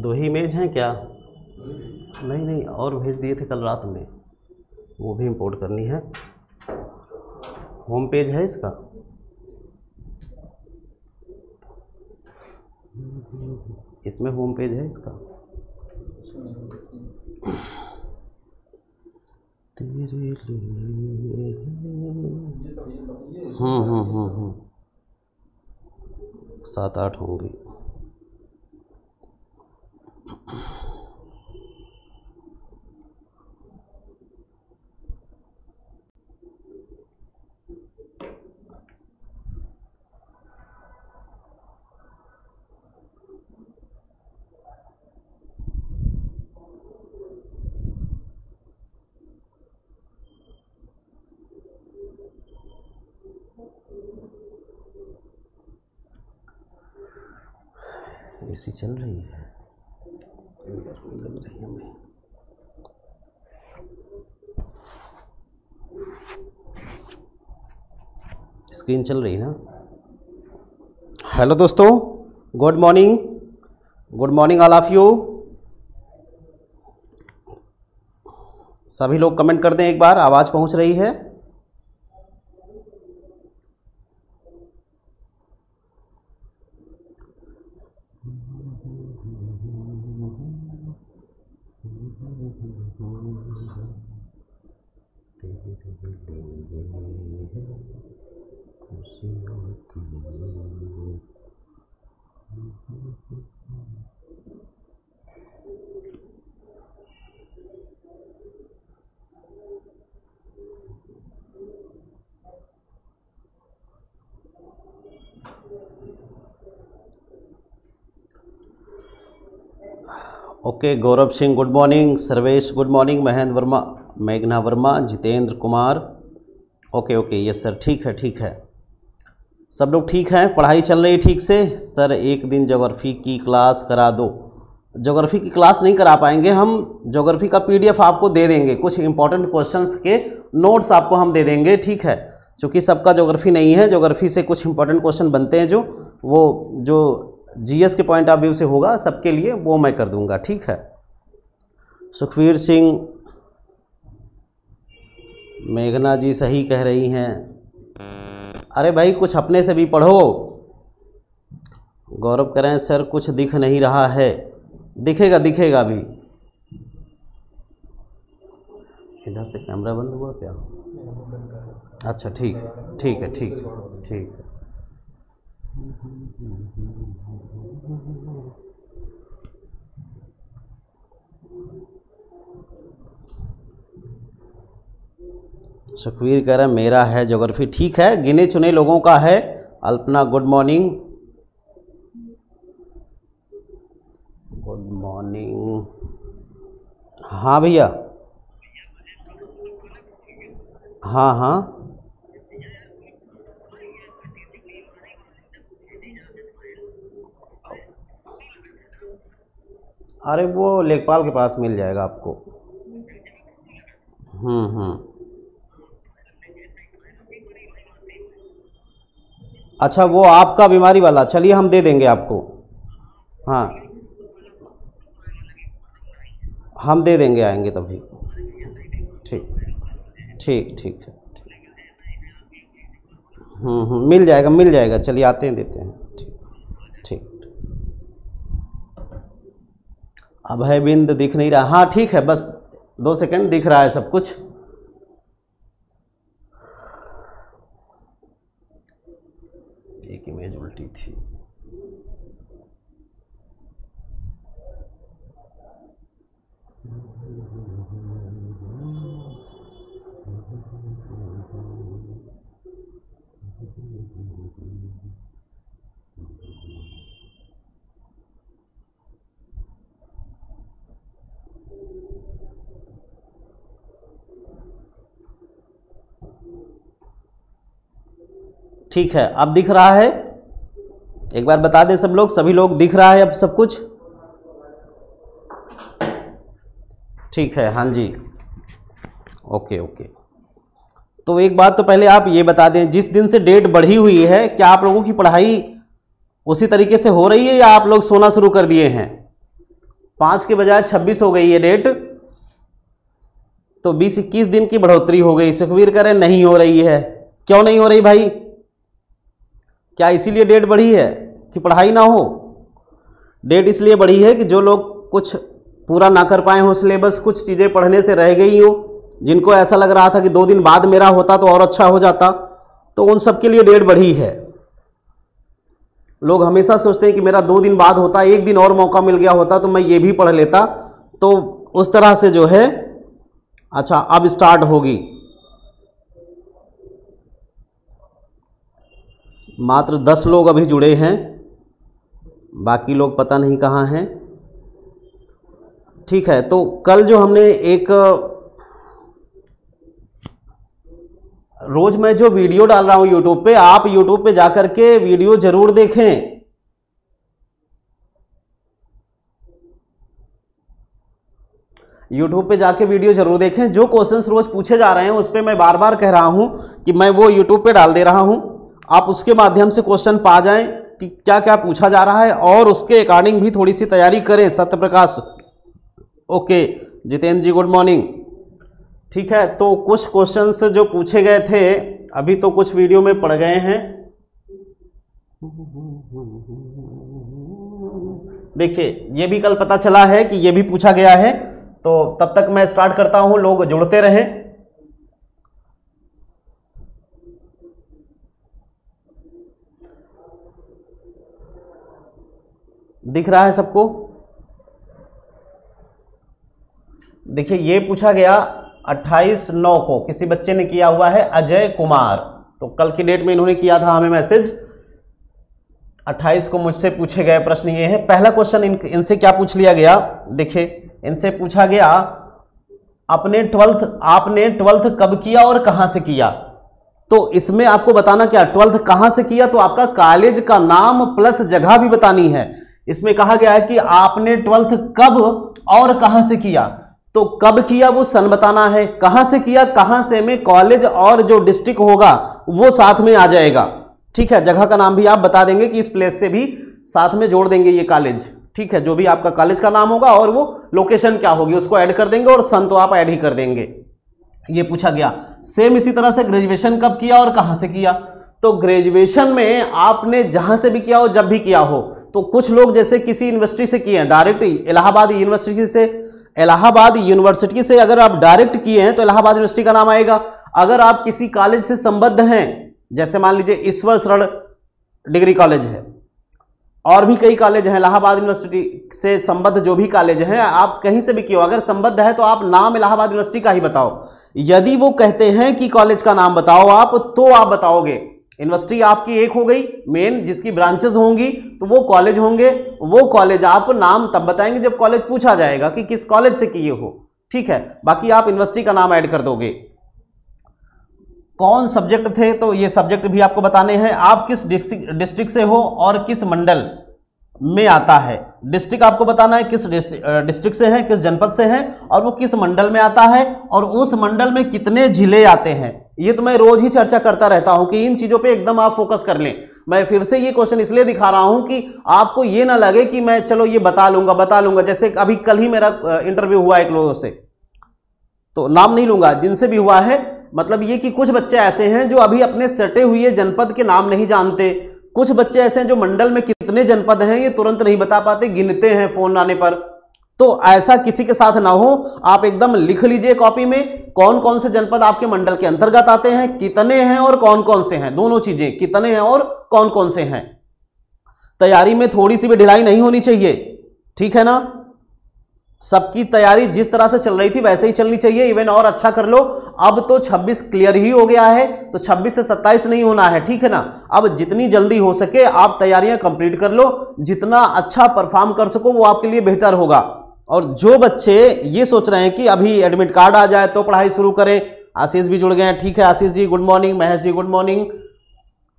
दो ही इमेज हैं क्या? नहीं नहीं, और भेज दिए थे कल रात में, वो भी इंपोर्ट करनी है। होम पेज है इसका? इसमें होम पेज है इसका? तेरे लिए 7-8 होंगी। एसी चल रही है, गर्मी लग रही है हमें। स्क्रीन चल रही है ना? हेलो दोस्तों, good morning, good morning all of you. सभी लोग कमेंट कर दें एक बार, आवाज़ पहुंच रही है? Okay, Gaurav Singh good morning, Sarvesh good morning, Mahendra Verma, मेघना Verma, Jitendra Kumar, okay okay, yes sir, ठीक है ठीक है, सब लोग ठीक हैं, पढ़ाई चल रही है ठीक से? सर एक दिन ज्योग्राफी की क्लास करा दो। ज्योग्राफी की क्लास नहीं करा पाएंगे हम, ज्योग्राफी का पीडीएफ आपको दे देंगे, कुछ इंपॉर्टेंट क्वेश्चंस के नोट्स आपको हम दे देंगे, ठीक है? क्योंकि सबका ज्योग्राफी नहीं है, ज्योग्राफी से कुछ इंपॉर्टेंट क्वेश्चन बनते हैं जो जीएस के पॉइंट ऑफ व्यू से होगा सबके लिए, वो मैं कर दूंगा, ठीक है? सुखवीर सिंह, मेघना जी सही कह रही हैं। अरे भाई कुछ अपने से भी पढ़ो। गौरव कह रहे हैं सर कुछ दिख नहीं रहा है, दिखेगा दिखेगा भी। इधर से कैमरा बंद हुआ क्या? अच्छा ठीक है ठीक है ठीक ठीक है। सुखवीर कह रहे हैं मेरा है ज्योग्राफी, ठीक है, गिने चुने लोगों का है। Alpana good morning, good morning. हाँ भैया, हाँ हाँ, अरे वो लेखपाल के पास मिल जाएगा आपको। अच्छा वो आपका बीमारी वाला, चलिए हम दे देंगे आपको, हाँ हम दे देंगे, आएंगे तभी, ठीक ठीक ठीक है, मिल जाएगा मिल जाएगा, चलिए आते हैं देते हैं, ठीक ठीक। अभय बिंद दिख नहीं रहा, हाँ ठीक है, बस 2 सेकंड, दिख रहा है सब कुछ। एक इमेज उल्टी थी, ठीक है, अब दिख रहा है? एक बार बता दें सब लोग, सभी लोग दिख रहा है अब सब कुछ? ठीक है, हाँ जी, ओके ओके। तो एक बात तो पहले आप ये बता दें, जिस दिन से डेट बढ़ी हुई है, क्या आप लोगों की पढ़ाई उसी तरीके से हो रही है या आप लोग सोना शुरू कर दिए हैं? 5 के बजाय 26 हो गई ये डेट, तो 20-21 दिन की बढ़ोतरी हो गई। सुखवीर कह रहे नहीं हो रही है। क्यों नहीं हो रही भाई? क्या इसीलिए डेट बढ़ी है कि पढ़ाई ना हो? डेट इसलिए बढ़ी है कि जो लोग कुछ पूरा ना कर पाए हो सिलेबस, कुछ चीज़ें पढ़ने से रह गई हो, जिनको ऐसा लग रहा था कि 2 दिन बाद मेरा होता तो और अच्छा हो जाता, तो उन सब के लिए डेट बढ़ी है। लोग हमेशा सोचते हैं कि मेरा 2 दिन बाद होता, 1 दिन और मौका मिल गया होता तो मैं ये भी पढ़ लेता। तो उस तरह से जो है, अच्छा अब स्टार्ट होगी। मात्र 10 लोग अभी जुड़े हैं, बाकी लोग पता नहीं कहाँ हैं। ठीक है, तो कल जो हमने एक रोज मैं जो वीडियो डाल रहा हूं यूट्यूब पे, आप यूट्यूब पे जाकर के वीडियो जरूर देखें। यूट्यूब पे जाके वीडियो जरूर देखें। जो क्वेश्चंस रोज पूछे जा रहे हैं उस पे मैं बार बार कह रहा हूं कि मैं वो यूट्यूब पे डाल दे रहा हूं, आप उसके माध्यम से क्वेश्चन पा जाएं कि क्या क्या पूछा जा रहा है और उसके अकॉर्डिंग भी थोड़ी सी तैयारी करें। सत्यप्रकाश ओके, जितेंद्र जी गुड मॉर्निंग। ठीक है, तो कुछ क्वेश्चंस जो पूछे गए थे अभी तो कुछ वीडियो में पड़ गए हैं। देखिए ये भी कल पता चला है कि ये भी पूछा गया है, तो तब तक मैं स्टार्ट करता हूं, लोग जुड़ते रहें। दिख रहा है सबको? देखिए ये पूछा गया 28/9 को, किसी बच्चे ने किया हुआ है, अजय कुमार। तो कल की डेट में इन्होंने किया था हमें मैसेज। 28 को मुझसे पूछे गए प्रश्न ये है। पहला क्वेश्चन इनसे क्या पूछ लिया गया? देखिए इनसे पूछा गया आपने 12th कब किया और कहां से किया? तो इसमें आपको बताना क्या, 12th कहां से किया, तो आपका कॉलेज का नाम प्लस जगह भी बतानी है। इसमें कहा गया है कि आपने 12th कब और कहां से किया, तो कब किया वो सन बताना है, कहां से किया, कहां से में कॉलेज और जो डिस्ट्रिक्ट होगा वो साथ में आ जाएगा। ठीक है, जगह का नाम भी आप बता देंगे कि इस प्लेस से भी साथ में जोड़ देंगे ये कॉलेज। ठीक है, जो भी आपका कॉलेज का नाम होगा और वो लोकेशन क्या होगी उसको ऐड कर देंगे, और सन तो आप ऐड ही कर देंगे। ये पूछा गया। सेम इसी तरह से ग्रेजुएशन कब किया और कहां से किया, तो ग्रेजुएशन में आपने जहां से भी किया हो, जब भी किया हो, तो कुछ लोग जैसे किसी यूनिवर्सिटी से किए हैं, डायरेक्ट इलाहाबाद यूनिवर्सिटी से अगर आप डायरेक्ट किए हैं तो इलाहाबाद यूनिवर्सिटी का नाम आएगा। अगर आप किसी कॉलेज से संबद्ध हैं, जैसे मान लीजिए ईश्वर शरण डिग्री कॉलेज है, और भी कई कॉलेज हैं इलाहाबाद यूनिवर्सिटी से संबद्ध, जो भी कॉलेज हैं आप कहीं से भी किए हो, अगर संबद्ध है तो आप नाम इलाहाबाद यूनिवर्सिटी का ही बताओ। यदि वो कहते हैं कि कॉलेज का नाम बताओ आप, तो आप बताओगे। यूनिवर्सिटी आपकी एक हो गई मेन, जिसकी ब्रांचेस होंगी तो वो कॉलेज होंगे। वो कॉलेज आप नाम तब बताएंगे जब कॉलेज पूछा जाएगा कि किस कॉलेज से किए हो। ठीक है, बाकी आप यूनिवर्सिटी का नाम ऐड कर दोगे। कौन सब्जेक्ट थे, तो ये सब्जेक्ट भी आपको बताने हैं। आप किस डिस्ट्रिक्ट से हो और किस मंडल में आता है। डिस्ट्रिक्ट आपको बताना है, किस डिस्ट्रिक्ट से है, किस जनपद से है, और वो किस मंडल में आता है, और उस मंडल में कितने जिले आते हैं। ये तो मैं रोज ही चर्चा करता रहता हूं कि इन चीजों पे एकदम आप फोकस कर लें। मैं फिर से ये क्वेश्चन इसलिए दिखा रहा हूं कि आपको ये ना लगे कि मैं चलो ये बता लूंगा। जैसे अभी कल ही मेरा इंटरव्यू हुआ एक लोगों से, तो नाम नहीं लूंगा, जिनसे भी हुआ है, मतलब ये कि कुछ बच्चे ऐसे हैं जो अभी अपने सटे हुए जनपद के नाम नहीं जानते। कुछ बच्चे ऐसे हैं जो मंडल में कितने जनपद हैं ये तुरंत नहीं बता पाते, गिनते हैं फोन आने पर। तो ऐसा किसी के साथ ना हो, आप एकदम लिख लीजिए कॉपी में कौन कौन से जनपद आपके मंडल के अंतर्गत आते हैं, कितने हैं और कौन कौन से हैं, दोनों चीजें, कितने हैं और कौन कौन से हैं। तैयारी में थोड़ी सी भी ढिलाई नहीं होनी चाहिए, ठीक है ना। सबकी तैयारी जिस तरह से चल रही थी वैसे ही चलनी चाहिए, इवन और अच्छा कर लो। अब तो 26 क्लियर ही हो गया है, तो 26 से 27 नहीं होना है, ठीक है ना। अब जितनी जल्दी हो सके आप तैयारियां कंप्लीट कर लो, जितना अच्छा परफॉर्म कर सको वो आपके लिए बेहतर होगा। और जो बच्चे ये सोच रहे हैं कि अभी एडमिट कार्ड आ जाए तो पढ़ाई शुरू करें, आशीष भी जुड़ गए हैं, ठीक है Ashish ji good morning, Mahesh ji good morning.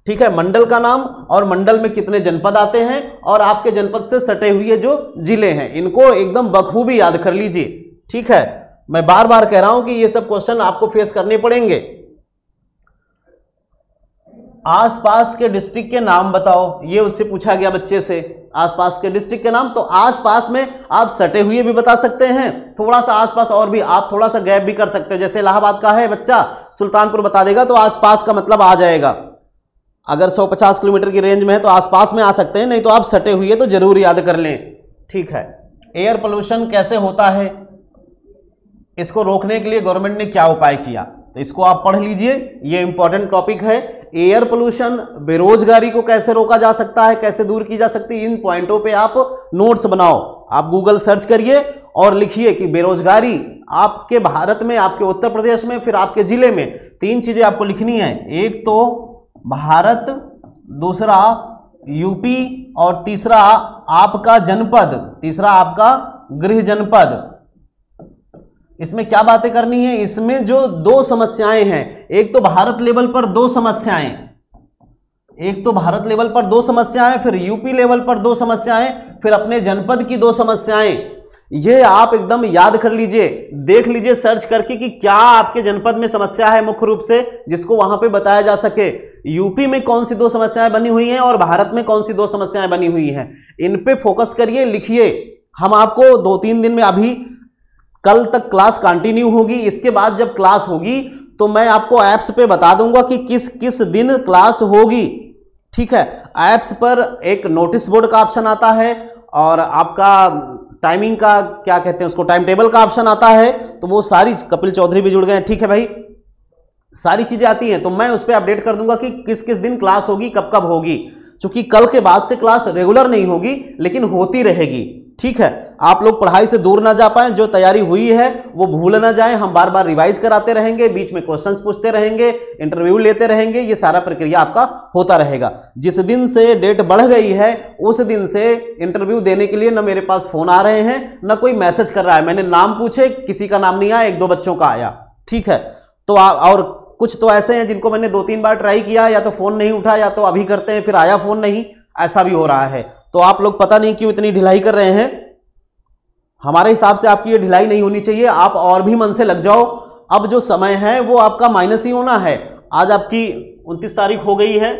ठीक है, मंडल का नाम और मंडल में कितने जनपद आते हैं और आपके जनपद से सटे हुए जो जिले हैं, इनको एकदम बखूबी याद कर लीजिए, ठीक है। मैं बार बार कह रहा हूं कि ये सब क्वेश्चन आपको फेस करने पड़ेंगे। आसपास के डिस्ट्रिक्ट के नाम बताओ, ये उससे पूछा गया बच्चे से, आसपास के डिस्ट्रिक्ट के नाम। तो आसपास में आप सटे हुए भी बता सकते हैं, थोड़ा सा आसपास और भी आप थोड़ा सा गैप भी कर सकते हो। जैसे इलाहाबाद का है बच्चा, सुल्तानपुर बता देगा तो आसपास का मतलब आ जाएगा। अगर 150 किलोमीटर की रेंज में है तो आसपास में आ सकते हैं, नहीं तो आप सटे हुए तो जरूर याद कर लें। ठीक है, एयर पोल्यूशन कैसे होता है, इसको रोकने के लिए गवर्नमेंट ने क्या उपाय किया, तो इसको आप पढ़ लीजिए, ये इंपॉर्टेंट टॉपिक है। एयर पोल्यूशन, बेरोजगारी को कैसे रोका जा सकता है, कैसे दूर की जा सकती है, इन पॉइंटों पे आप नोट्स बनाओ। आप गूगल सर्च करिए और लिखिए कि बेरोजगारी आपके भारत में, आपके उत्तर प्रदेश में, फिर आपके जिले में 3 चीजें आपको लिखनी है। एक तो भारत, दूसरा यूपी और तीसरा आपका जनपद, तीसरा आपका गृह जनपद। इसमें क्या बातें करनी है, इसमें जो 2 समस्याएं हैं, एक तो भारत लेवल पर 2 समस्याएं, एक तो भारत लेवल पर 2 समस्याएं, फिर यूपी लेवल पर 2 समस्याएं, फिर अपने जनपद की 2 समस्याएं। ये आप एकदम याद कर लीजिए, देख लीजिए सर्च करके कि क्या आपके जनपद में समस्या है मुख्य रूप से, जिसको वहां पे बताया जा सके। यूपी में कौन सी 2 समस्याएं बनी हुई हैं और भारत में कौन सी 2 समस्याएं बनी हुई हैं, इन पे फोकस करिए, लिखिए। हम आपको 2-3 दिन में, अभी कल तक क्लास कंटिन्यू होगी, इसके बाद जब क्लास होगी तो मैं आपको ऐप्स पे बता दूंगा कि किस किस दिन क्लास होगी। ठीक है, ऐप्स पर एक नोटिस बोर्ड का ऑप्शन आता है और आपका टाइमिंग का क्या कहते हैं उसको, टाइम टेबल का ऑप्शन आता है। तो वो सारी, कपिल चौधरी भी जुड़ गए हैं, ठीक है भाई, सारी चीजें आती हैं, तो मैं उस पर अपडेट कर दूंगा कि किस किस दिन क्लास होगी, कब कब होगी। चूंकि कल के बाद से क्लास रेगुलर नहीं होगी लेकिन होती रहेगी। ठीक है, आप लोग पढ़ाई से दूर ना जा पाए, जो तैयारी हुई है वो भूल ना जाए, हम बार बार रिवाइज कराते रहेंगे, बीच में क्वेश्चंस पूछते रहेंगे, इंटरव्यू लेते रहेंगे, ये सारा प्रक्रिया आपका होता रहेगा। जिस दिन से डेट बढ़ गई है उस दिन से इंटरव्यू देने के लिए ना मेरे पास फोन आ रहे हैं, ना कोई मैसेज कर रहा है। मैंने नाम पूछे, किसी का नाम नहीं आया, 1-2 बच्चों का आया। ठीक है, तो और कुछ तो ऐसे हैं जिनको मैंने 2-3 बार ट्राई किया, या तो फोन नहीं उठा, या तो अभी करते हैं फिर आया फोन नहीं, ऐसा भी हो रहा है। तो आप लोग पता नहीं क्यों इतनी ढिलाई कर रहे हैं, हमारे हिसाब से आपकी ये ढिलाई नहीं होनी चाहिए, आप और भी मन से लग जाओ। अब जो समय है वो आपका माइनस ही होना है। आज आपकी 29 तारीख हो गई है,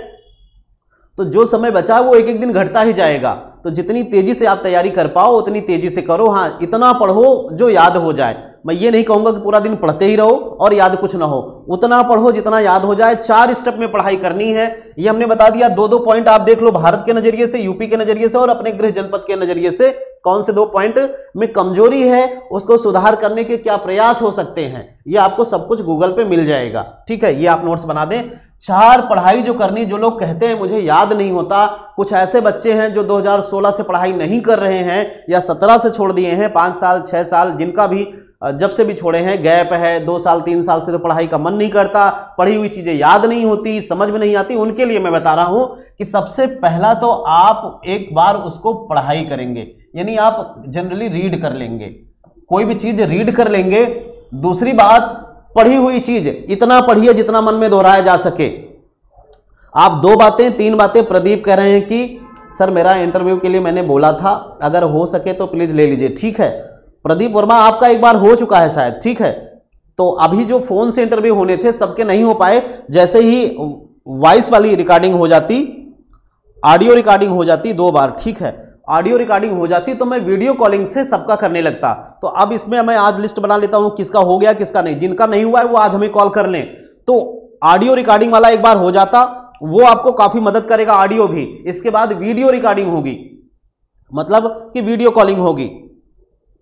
तो जो समय बचा वो एक एक दिन घटता ही जाएगा। तो जितनी तेजी से आप तैयारी कर पाओ उतनी तेजी से करो। हाँ, इतना पढ़ो जो याद हो जाए। मैं ये नहीं कहूंगा कि पूरा दिन पढ़ते ही रहो और याद कुछ ना हो, उतना पढ़ो जितना याद हो जाए। 4 स्टेप में पढ़ाई करनी है, ये हमने बता दिया। 2-2 पॉइंट आप देख लो, भारत के नजरिए से, यूपी के नजरिए से और अपने गृह जनपद के नजरिए से, कौन से 2 पॉइंट में कमजोरी है, उसको सुधार करने के क्या प्रयास हो सकते हैं, ये आपको सब कुछ गूगल पे मिल जाएगा। ठीक है, ये आप नोट्स बना दें। 4 पढ़ाई जो करनी, जो लोग कहते हैं मुझे याद नहीं होता, कुछ ऐसे बच्चे हैं जो 2016 से पढ़ाई नहीं कर रहे हैं या 17 से छोड़ दिए हैं, 5 साल 6 साल, जिनका भी जब से भी छोड़े हैं गैप है, 2 साल 3 साल से तो पढ़ाई का मन नहीं करता, पढ़ी हुई चीजें याद नहीं होती, समझ में नहीं आती, उनके लिए मैं बता रहा हूं कि सबसे पहला तो आप एक बार उसको पढ़ाई करेंगे, यानी आप जनरली रीड कर लेंगे, कोई भी चीज रीड कर लेंगे। दूसरी बात, पढ़ी हुई चीज इतना पढ़िए जितना मन में दोहराया जा सके। आप 2 बातें 3 बातें, प्रदीप कह रहे हैं कि सर मेरा इंटरव्यू के लिए मैंने बोला था, अगर हो सके तो प्लीज ले लीजिए। ठीक है प्रदीप वर्मा, आपका एक बार हो चुका है शायद। ठीक है, तो अभी जो फोन से इंटरव्यू होने थे सबके नहीं हो पाए। जैसे ही वॉइस वाली रिकॉर्डिंग हो जाती, ऑडियो रिकॉर्डिंग हो जाती 2 बार, ठीक है, ऑडियो रिकॉर्डिंग हो जाती तो मैं वीडियो कॉलिंग से सबका करने लगता। तो अब इसमें मैं आज लिस्ट बना लेता हूं किसका हो गया किसका नहीं। जिनका नहीं हुआ है वो आज हमें कॉल कर लें, तो ऑडियो रिकॉर्डिंग वाला एक बार हो जाता, वो आपको काफी मदद करेगा, ऑडियो भी। इसके बाद वीडियो रिकॉर्डिंग होगी, मतलब कि वीडियो कॉलिंग होगी।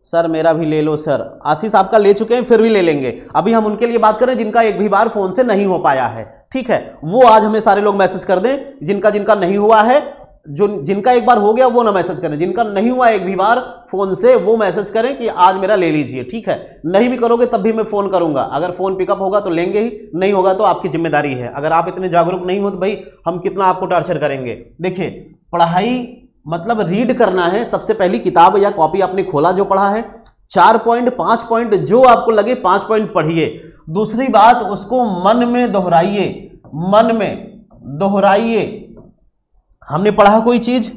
सर मेरा भी ले लो सर, आशीष आपका ले चुके हैं, फिर भी ले लेंगे। अभी हम उनके लिए बात करें जिनका एक भी बार फोन से नहीं हो पाया है। ठीक है, वो आज हमें सारे लोग मैसेज कर दें। जिनका नहीं हुआ है, जो जिनका एक बार हो गया वो ना मैसेज करें, जिनका नहीं हुआ एक भी बार फोन से वो मैसेज करें कि आज मेरा ले लीजिए। ठीक है, नहीं भी करोगे तब भी मैं फोन करूंगा, अगर फोन पिकअप होगा तो लेंगे ही, नहीं होगा तो आपकी जिम्मेदारी है। अगर आप इतने जागरूक नहीं हो तो भाई हम कितना आपको टॉर्चर करेंगे। देखिए, पढ़ाई मतलब रीड करना है। सबसे पहली किताब या कॉपी आपने खोला, जो पढ़ा है 4 पॉइंट 5 पॉइंट जो आपको लगे 5 पॉइंट पढ़िए। दूसरी बात, उसको मन में दोहराइए, मन में दोहराइए। हमने पढ़ा कोई चीज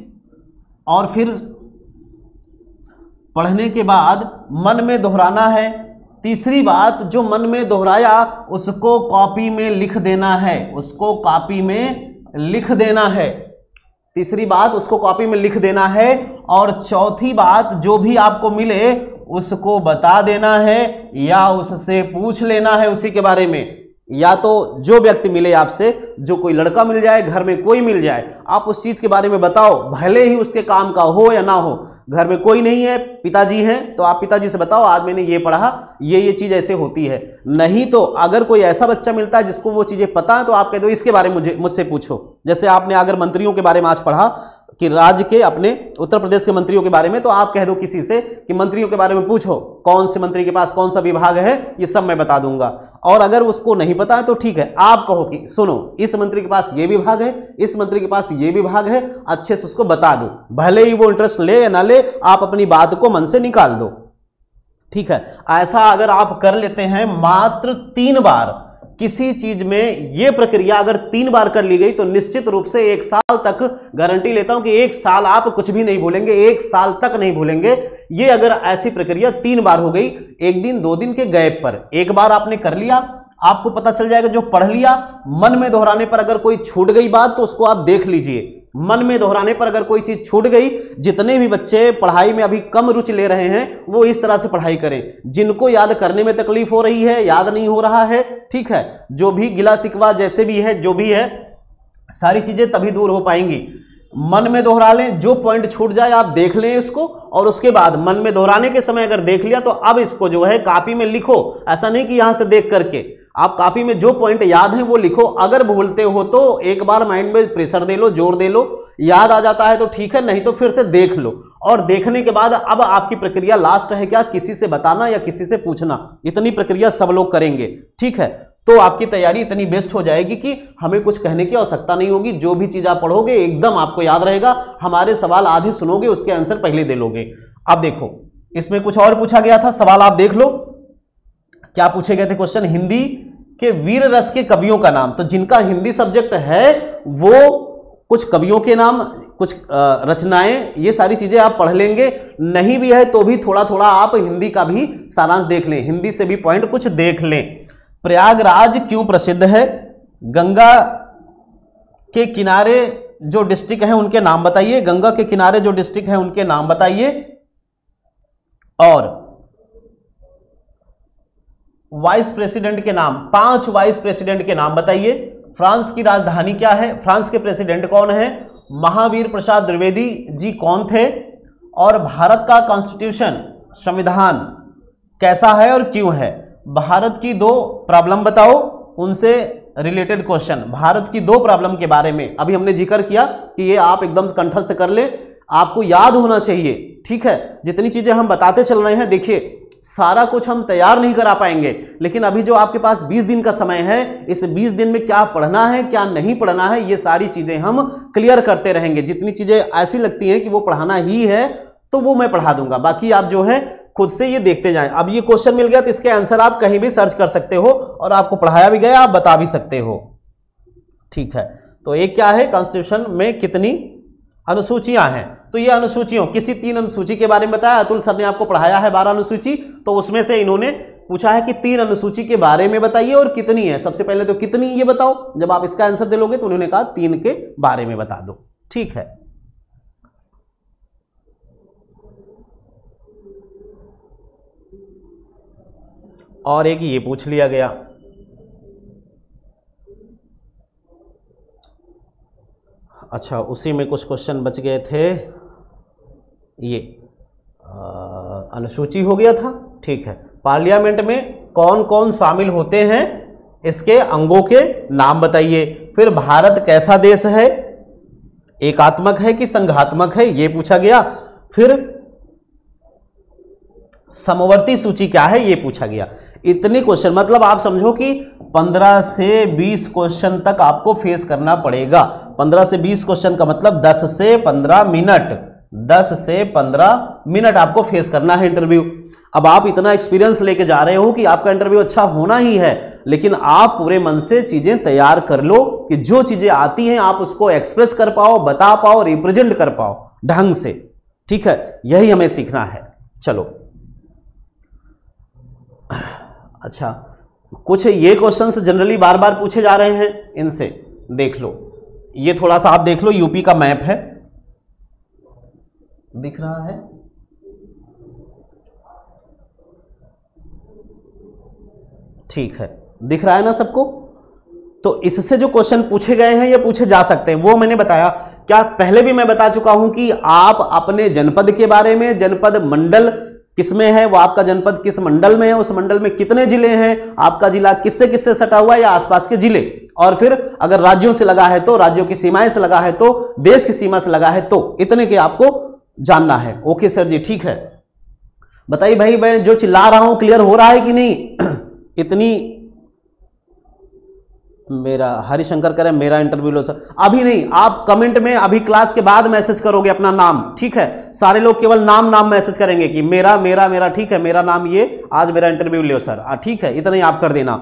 और फिर पढ़ने के बाद मन में दोहराना है। तीसरी बात, जो मन में दोहराया उसको कॉपी में लिख देना है, उसको कॉपी में लिख देना है। तीसरी बात, उसको कॉपी में लिख देना है। और चौथी बात, जो भी आपको मिले उसको बता देना है या उससे पूछ लेना है उसी के बारे में। या तो जो व्यक्ति मिले आपसे, जो कोई लड़का मिल जाए, घर में कोई मिल जाए, आप उस चीज के बारे में बताओ, भले ही उसके काम का हो या ना हो। घर में कोई नहीं है, पिताजी हैं, तो आप पिताजी से बताओ आज मैंने ये पढ़ा, ये चीज ऐसे होती है। नहीं तो अगर कोई ऐसा बच्चा मिलता है जिसको वो चीजें पता है, तो आप कह दो इसके बारे में मुझसे पूछो। जैसे आपने अगर मंत्रियों के बारे में आज पढ़ा कि राज्य के, अपने उत्तर प्रदेश के मंत्रियों के बारे में, तो आप कह दो किसी से कि मंत्रियों के बारे में पूछो, कौन से मंत्री के पास कौन सा विभाग है, ये सब मैं बता दूंगा। और अगर उसको नहीं पता है तो ठीक है, आप कहो कि सुनो इस मंत्री के पास ये विभाग है, इस मंत्री के पास ये विभाग है, अच्छे से उसको बता दो। भले ही वो इंटरेस्ट ले या ना ले, आप अपनी बात को मन से निकाल दो। ठीक है, ऐसा अगर आप कर लेते हैं मात्र 3 बार, किसी चीज में यह प्रक्रिया अगर 3 बार कर ली गई, तो निश्चित रूप से 1 साल तक गारंटी लेता हूं कि 1 साल आप कुछ भी नहीं भूलेंगे, 1 साल तक नहीं भूलेंगे। ये अगर ऐसी प्रक्रिया 3 बार हो गई, 1 दिन 2 दिन के गैप पर, एक बार आपने कर लिया, आपको पता चल जाएगा। जो पढ़ लिया, मन में दोहराने पर अगर कोई छूट गई बात तो उसको आप देख लीजिए। मन में दोहराने पर अगर कोई चीज छूट गई, जितने भी बच्चे पढ़ाई में अभी कम रुचि ले रहे हैं, वो इस तरह से पढ़ाई करें। जिनको याद करने में तकलीफ हो रही है, याद नहीं हो रहा है, ठीक है, जो भी गिला शिकवा जैसे भी है, जो भी है, सारी चीजें तभी दूर हो पाएंगी। मन में दोहरा लें, जो पॉइंट छूट जाए आप देख लें इसको, और उसके बाद मन में दोहराने के समय अगर देख लिया तो अब इसको जो है कॉपी में लिखो। ऐसा नहीं कि यहां से देख करके, आप कॉपी में जो पॉइंट याद है वो लिखो। अगर भूलते हो तो एक बार माइंड में प्रेशर दे लो, जोर दे लो, याद आ जाता है तो ठीक है, नहीं तो फिर से देख लो। और देखने के बाद अब आपकी प्रक्रिया लास्ट है क्या, किसी से बताना या किसी से पूछना। इतनी प्रक्रिया सब लोग करेंगे, ठीक है, तो आपकी तैयारी इतनी बेस्ट हो जाएगी कि हमें कुछ कहने की आवश्यकता नहीं होगी। जो भी चीज आप पढ़ोगे एकदम आपको याद रहेगा। हमारे सवाल आधे सुनोगे, उसके आंसर पहले दे लोगे। अब देखो, इसमें कुछ और पूछा गया था, सवाल आप देख लो क्या पूछे गए थे क्वेश्चन। हिंदी के वीर रस के कवियों का नाम। तो जिनका हिंदी सब्जेक्ट है वो कुछ कवियों के नाम, कुछ रचनाएं, ये सारी चीजें आप पढ़ लेंगे। नहीं भी है तो भी थोड़ा थोड़ा आप हिंदी का भी सारांश देख लें, हिंदी से भी पॉइंट कुछ देख लें। प्रयागराज क्यों प्रसिद्ध है? गंगा के किनारे जो डिस्ट्रिक्ट है उनके नाम बताइए। गंगा के किनारे जो डिस्ट्रिक्ट है उनके नाम बताइए। और वाइस प्रेसिडेंट के नाम, 5 वाइस प्रेसिडेंट के नाम बताइए। फ्रांस की राजधानी क्या है? फ्रांस के प्रेसिडेंट कौन है? महावीर प्रसाद द्विवेदी जी कौन थे? और भारत का कॉन्स्टिट्यूशन, संविधान कैसा है और क्यों है? भारत की 2 प्रॉब्लम बताओ, उनसे रिलेटेड क्वेश्चन। भारत की 2 प्रॉब्लम के बारे में अभी हमने जिक्र किया कि ये आप एकदम कंठस्थ कर ले, आपको याद होना चाहिए, ठीक है। जितनी चीजें हम बताते चल रहे हैं, देखिए सारा कुछ हम तैयार नहीं करा पाएंगे, लेकिन अभी जो आपके पास 20 दिन का समय है, इस 20 दिन में क्या पढ़ना है क्या नहीं पढ़ना है, ये सारी चीजें हम क्लियर करते रहेंगे। जितनी चीजें ऐसी लगती हैं कि वो पढ़ाना ही है तो वो मैं पढ़ा दूंगा, बाकी आप जो है खुद से ये देखते जाएं। अब ये क्वेश्चन मिल गया तो इसके आंसर आप कहीं भी सर्च कर सकते हो, और आपको पढ़ाया भी गया, आप बता भी सकते हो, ठीक है। तो एक क्या है, कॉन्स्टिट्यूशन में कितनी अनुसूचियां हैं? तो ये अनुसूचियों, किसी 3 अनुसूची के बारे में बताया। अतुल सर ने आपको पढ़ाया है 12 अनुसूची, तो उसमें से इन्होंने पूछा है कि 3 अनुसूची के बारे में बताइए और कितनी है। सबसे पहले तो कितनी ये बताओ। जब आप इसका आंसर दे लोगे तो उन्होंने कहा 3 के बारे में बता दो, ठीक है। और एक ये पूछ लिया गया, अच्छा उसी में कुछ क्वेश्चन बच गए थे। ये अनुसूची हो गया था, ठीक है। पार्लियामेंट में कौन कौन शामिल होते हैं, इसके अंगों के नाम बताइए। फिर भारत कैसा देश है, एकात्मक है कि संघात्मक है, ये पूछा गया। फिर समवर्ती सूची क्या है, ये पूछा गया। इतने क्वेश्चन, मतलब आप समझो कि 15 से 20 क्वेश्चन तक आपको फेस करना पड़ेगा। 15 से 20 क्वेश्चन का मतलब 10 से 15 मिनट, 10 से 15 मिनट आपको फेस करना है इंटरव्यू। अब आप इतना एक्सपीरियंस लेके जा रहे हो कि आपका इंटरव्यू अच्छा होना ही है, लेकिन आप पूरे मन से चीजें तैयार कर लो कि जो चीजें आती हैं आप उसको एक्सप्रेस कर पाओ, बता पाओ, रिप्रेजेंट कर पाओ ढंग से, ठीक है। यही हमें सीखना है। चलो अच्छा, कुछ ये क्वेश्चंस जनरली बार बार पूछे जा रहे हैं, इनसे देख लो। ये थोड़ा सा आप देख लो, यूपी का मैप है, दिख रहा है, ठीक है, दिख रहा है ना सबको। तो इससे जो क्वेश्चन पूछे गए हैं ये पूछे जा सकते हैं, वो मैंने बताया। क्या पहले भी मैं बता चुका हूं कि आप अपने जनपद के बारे में, जनपद मंडल किसमें है, वो आपका जनपद किस मंडल में है, उस मंडल में कितने जिले हैं, आपका जिला किससे किससे सटा हुआ है या आसपास के जिले, और फिर अगर राज्यों से लगा है तो, राज्यों की सीमाएं से लगा है तो, देश की सीमा से लगा है तो, इतने के आपको जानना है। ओके सर जी, ठीक है। बताइए भाई, मैं जो चिल्ला रहा हूं क्लियर हो रहा है कि नहीं? इतनी मेरा हरिशंकर करें मेरा इंटरव्यू लो सर, अभी नहीं, आप कमेंट में अभी क्लास के बाद मैसेज करोगे अपना नाम, ठीक है। सारे लोग केवल नाम नाम मैसेज करेंगे कि मेरा मेरा मेरा, ठीक है, मेरा नाम ये, आज मेरा इंटरव्यू लो सर, ठीक है, इतना ही आप कर देना,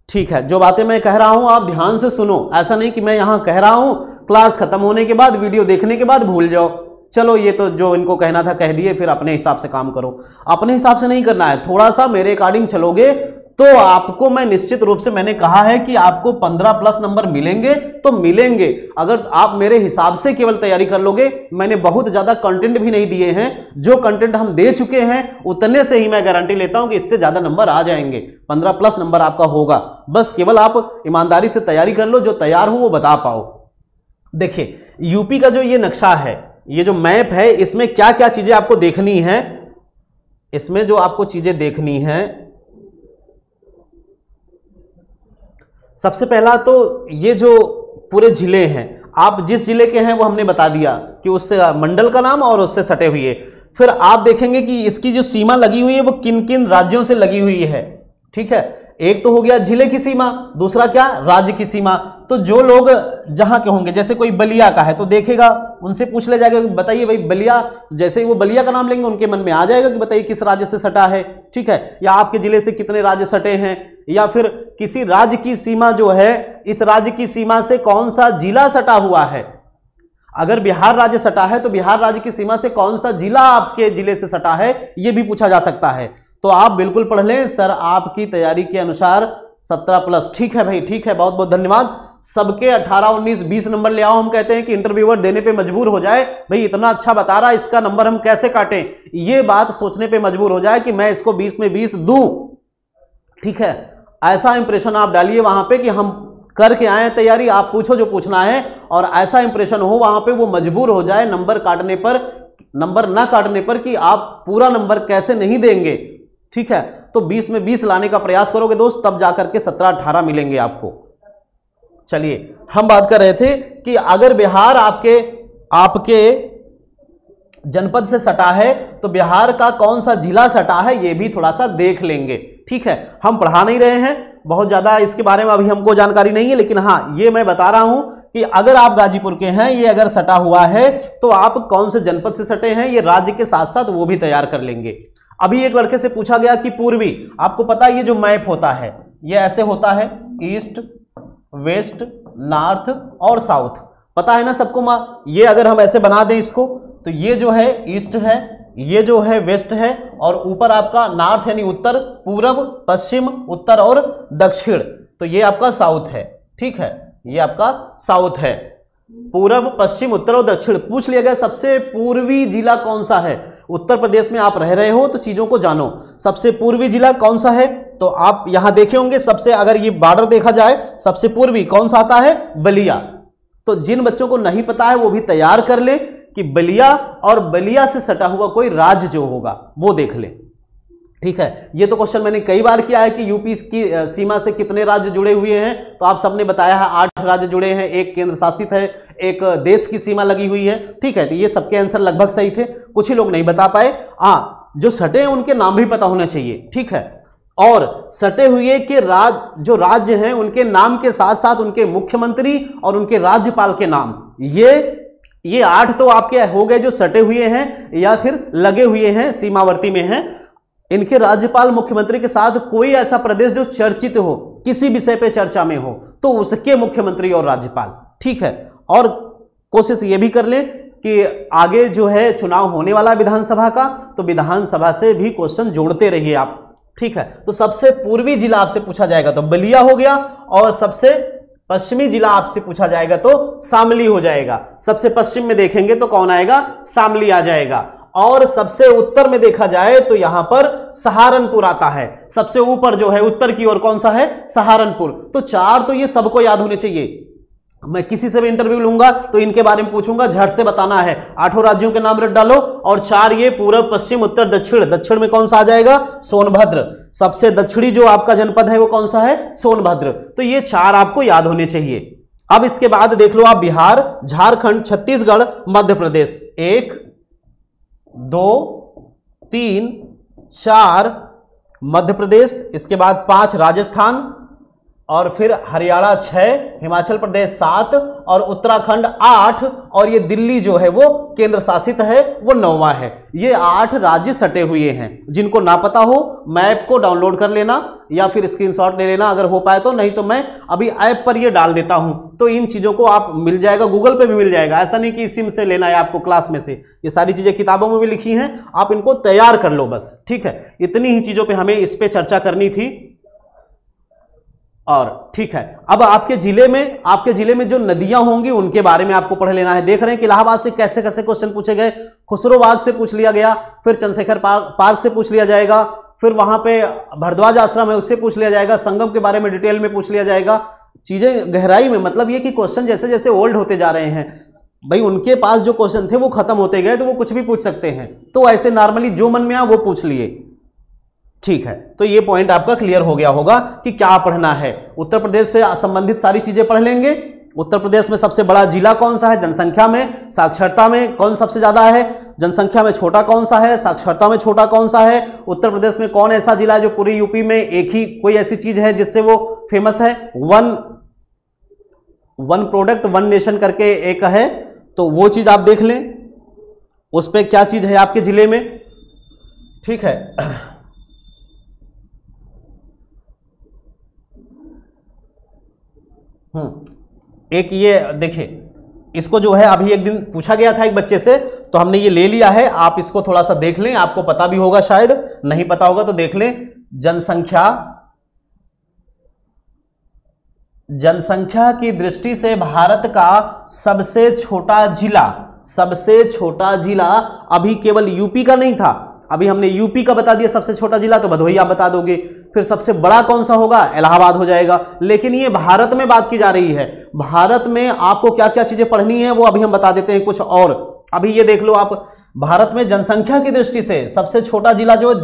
ठीक है। जो बातें मैं कह रहा हूं आप ध्यान से सुनो, ऐसा नहीं कि मैं यहां कह रहा हूं, क्लास खत्म होने के बाद, वीडियो देखने के बाद भूल जाओ। चलो ये तो जो इनको कहना था कह दिए, फिर अपने हिसाब से काम करो। अपने हिसाब से नहीं करना है, थोड़ा सा मेरे अकॉर्डिंग चलोगे तो आपको मैं निश्चित रूप से, मैंने कहा है कि आपको 15+ नंबर मिलेंगे तो मिलेंगे, अगर आप मेरे हिसाब से केवल तैयारी कर लोगे। मैंने बहुत ज्यादा कंटेंट भी नहीं दिए हैं, जो कंटेंट हम दे चुके हैं उतने से ही मैं गारंटी लेता हूं कि इससे ज्यादा नंबर आ जाएंगे, 15+ नंबर आपका होगा। बस केवल आप ईमानदारी से तैयारी कर लो, जो तैयार हो वो बता पाओ। देखिए यूपी का जो ये नक्शा है, ये जो मैप है, इसमें क्या क्या चीजें आपको देखनी है, इसमें जो आपको चीजें देखनी है, सबसे पहला तो ये जो पूरे जिले हैं, आप जिस जिले के हैं वो हमने बता दिया कि उससे मंडल का नाम और उससे सटे हुए। फिर आप देखेंगे कि इसकी जो सीमा लगी हुई है वो किन किन राज्यों से लगी हुई है, ठीक है। एक तो हो गया जिले की सीमा, दूसरा क्या, राज्य की सीमा। तो जो लोग जहां के होंगे, जैसे कोई बलिया का है तो देखेगा, उनसे पूछ ले जाएगा कि बताइए भाई बलिया, जैसे ही वो बलिया का नाम लेंगे उनके मन में आ जाएगा कि बताइए किस राज्य से सटा है, ठीक है, या आपके जिले से कितने राज्य सटे हैं, या फिर किसी राज्य की सीमा जो है, इस राज्य की सीमा से कौन सा जिला सटा हुआ है। अगर बिहार राज्य सटा है तो बिहार राज्य की सीमा से कौन सा जिला आपके जिले से सटा है, यह भी पूछा जा सकता है। तो आप बिल्कुल पढ़ लें, सर आपकी तैयारी के अनुसार 17+, ठीक है भाई, ठीक है, बहुत बहुत धन्यवाद। सबके 18, 19, 20 नंबर ले आओ। हम कहते हैं कि इंटरव्यूअर देने पे मजबूर हो जाए, भाई इतना अच्छा बता रहा है, इसका नंबर हम कैसे काटें, ये बात सोचने पे मजबूर हो जाए कि मैं इसको 20 में 20 दूं, ठीक है। ऐसा इंप्रेशन आप डालिए वहां पे कि हम करके आए हैं तैयारी, आप पूछो जो पूछना है, और ऐसा इंप्रेशन हो वहां पे वो मजबूर हो जाए नंबर काटने पर, नंबर ना काटने पर, कि आप पूरा नंबर कैसे नहीं देंगे, ठीक है। तो 20 में 20 लाने का प्रयास करोगे दोस्त, तब जाकर के 17-18 मिलेंगे आपको। चलिए हम बात कर रहे थे कि अगर बिहार आपके जनपद से सटा है तो बिहार का कौन सा जिला सटा है, यह भी थोड़ा सा देख लेंगे, ठीक है। हम पढ़ा नहीं रहे हैं, बहुत ज्यादा इसके बारे में अभी हमको जानकारी नहीं है, लेकिन हाँ ये मैं बता रहा हूं कि अगर आप गाजीपुर के हैं, ये अगर सटा हुआ है तो आप कौन से जनपद से सटे हैं, ये राज्य के साथ साथ वो भी तैयार कर लेंगे। अभी एक लड़के से पूछा गया कि पूर्वी, आपको पता है ये जो मैप होता है ये ऐसे होता है, ईस्ट, वेस्ट, नॉर्थ और साउथ, पता है ना सबको माँ। ये अगर हम ऐसे बना दें इसको, तो ये जो है ईस्ट है, ये जो है वेस्ट है, और ऊपर आपका नॉर्थ यानी उत्तर, पूरब, पश्चिम, उत्तर और दक्षिण, तो ये आपका साउथ है, ठीक है, ये आपका साउथ है। पूरब, पश्चिम, उत्तर और दक्षिण पूछ लिया गया। सबसे पूर्वी जिला कौन सा है, उत्तर प्रदेश में आप रह रहे हो तो चीजों को जानो, सबसे पूर्वी जिला कौन सा है, तो आप यहां देखे होंगे सबसे, अगर ये बॉर्डर देखा जाए सबसे पूर्वी कौन सा आता है, बलिया। तो जिन बच्चों को नहीं पता है वो भी तैयार कर ले कि बलिया, और बलिया से सटा हुआ कोई राज्य जो होगा वो देख ले, ठीक है। ये तो क्वेश्चन मैंने कई बार किया है कि यूपी की सीमा से कितने राज्य जुड़े हुए हैं, तो आप सबने बताया है 8 राज्य जुड़े हैं, एक केंद्र शासित है, एक देश की सीमा लगी हुई है, ठीक है। तो ये सबके आंसर लगभग सही थे, कुछ ही लोग नहीं बता पाए। जो सटे हैं उनके नाम भी पता होने चाहिए, ठीक है। और सटे हुए के जो राज्य हैं उनके नाम के साथ साथ उनके मुख्यमंत्री और उनके राज्यपाल के नाम, ये 8 तो आपके हो गए जो सटे हुए हैं या फिर लगे हुए हैं, सीमावर्ती में हैं। इनके राज्यपाल मुख्यमंत्री के साथ कोई ऐसा प्रदेश जो चर्चित हो, किसी विषय पे चर्चा में हो, तो उसके मुख्यमंत्री और राज्यपाल, ठीक है। और कोशिश ये भी कर लें कि आगे जो है चुनाव होने वाला विधानसभा का, तो विधानसभा से भी क्वेश्चन जोड़ते रहिए आप, ठीक है। तो सबसे पूर्वी जिला आपसे पूछा जाएगा तो बलिया हो गया, और सबसे पश्चिमी जिला आपसे पूछा जाएगा तो शामली हो जाएगा। सबसे पश्चिम में देखेंगे तो कौन आएगा, शामली आ जाएगा। और सबसे उत्तर में देखा जाए तो यहां पर सहारनपुर आता है। सबसे ऊपर जो है उत्तर की ओर कौन सा है, सहारनपुर। तो चार तो ये सबको याद होने चाहिए। मैं किसी से भी इंटरव्यू लूंगा तो इनके बारे में पूछूंगा, झट से बताना है। 8 राज्यों के नाम रट डालो और 4 ये पूर्व, पश्चिम, उत्तर, दक्षिण। दक्षिण में कौन सा आ जाएगा, सोनभद्र। सबसे दक्षिणी जो आपका जनपद है वो कौन सा है, सोनभद्र। तो ये 4 आपको याद होने चाहिए। अब इसके बाद देख लो आप बिहार, झारखंड, छत्तीसगढ़, मध्य प्रदेश। 1 2 3 4 मध्य प्रदेश, इसके बाद 5 राजस्थान, और फिर हरियाणा 6, हिमाचल प्रदेश 7 और उत्तराखंड 8, और ये दिल्ली जो है वो केंद्र शासित है, वो 9वां है। ये 8 राज्य सटे हुए हैं। जिनको ना पता हो मैप को डाउनलोड कर लेना या फिर स्क्रीनशॉट ले लेना अगर हो पाए तो, नहीं तो मैं अभी ऐप पर ये डाल देता हूं तो इन चीजों को आप मिल जाएगा, गूगल पे भी मिल जाएगा। ऐसा नहीं कि सिम से लेना है आपको क्लास में से, ये सारी चीजें किताबों में भी लिखी हैं, आप इनको तैयार कर लो बस, ठीक है। इतनी ही चीजों पर हमें इस पर चर्चा करनी थी। और ठीक है, अब आपके जिले में जो नदियां होंगी उनके बारे में आपको पढ़ लेना है। देख रहे हैं कि इलाहाबाद से कैसे कैसे क्वेश्चन पूछे गए। खुसरोबाग से पूछ लिया गया, फिर चंद्रशेखर पार्क से पूछ लिया जाएगा, फिर वहां पे भारद्वाज आश्रम है उससे पूछ लिया जाएगा, संगम के बारे में डिटेल में पूछ लिया जाएगा। चीजें गहराई में, मतलब ये कि क्वेश्चन जैसे जैसे ओल्ड होते जा रहे हैं भाई, उनके पास जो क्वेश्चन थे वो खत्म होते गए तो वो कुछ भी पूछ सकते हैं। तो ऐसे नॉर्मली जो मन में आ वो पूछ लिए, ठीक है। तो ये पॉइंट आपका क्लियर हो गया होगा कि क्या पढ़ना है। उत्तर प्रदेश से संबंधित सारी चीजें पढ़ लेंगे। उत्तर प्रदेश में सबसे बड़ा जिला कौन सा है, जनसंख्या में, साक्षरता में कौन सबसे ज्यादा है, जनसंख्या में छोटा कौन सा है, साक्षरता में छोटा कौन सा है। उत्तर प्रदेश में कौन ऐसा जिला है जो पूरी यूपी में एक ही कोई ऐसी चीज है जिससे वो फेमस है, वन प्रोडक्ट वन नेशन करके एक है, तो वो चीज आप देख लें, उस पर क्या चीज है आपके जिले में, ठीक है। एक ये देखिए, इसको जो है अभी एक दिन पूछा गया था एक बच्चे से, तो हमने ये ले लिया है। आप इसको थोड़ा सा देख लें, आपको पता भी होगा, शायद नहीं पता होगा तो देख लें। जनसंख्या की दृष्टि से भारत का सबसे छोटा जिला अभी केवल यूपी का नहीं था, अभी हमने यूपी का बता दिया सबसे छोटा जिला, तो भदोही आप बता दोगे। फिर सबसे बड़ा कौन सा होगा, इलाहाबाद हो जाएगा। लेकिन ये भारत में बात की जा रही है, भारत में आपको क्या क्या चीजें पढ़नी है वो अभी हम बता देते हैं कुछ और। अभी ये देख लो आप, भारत में जनसंख्या की दृष्टि से सबसे छोटा जिला जो है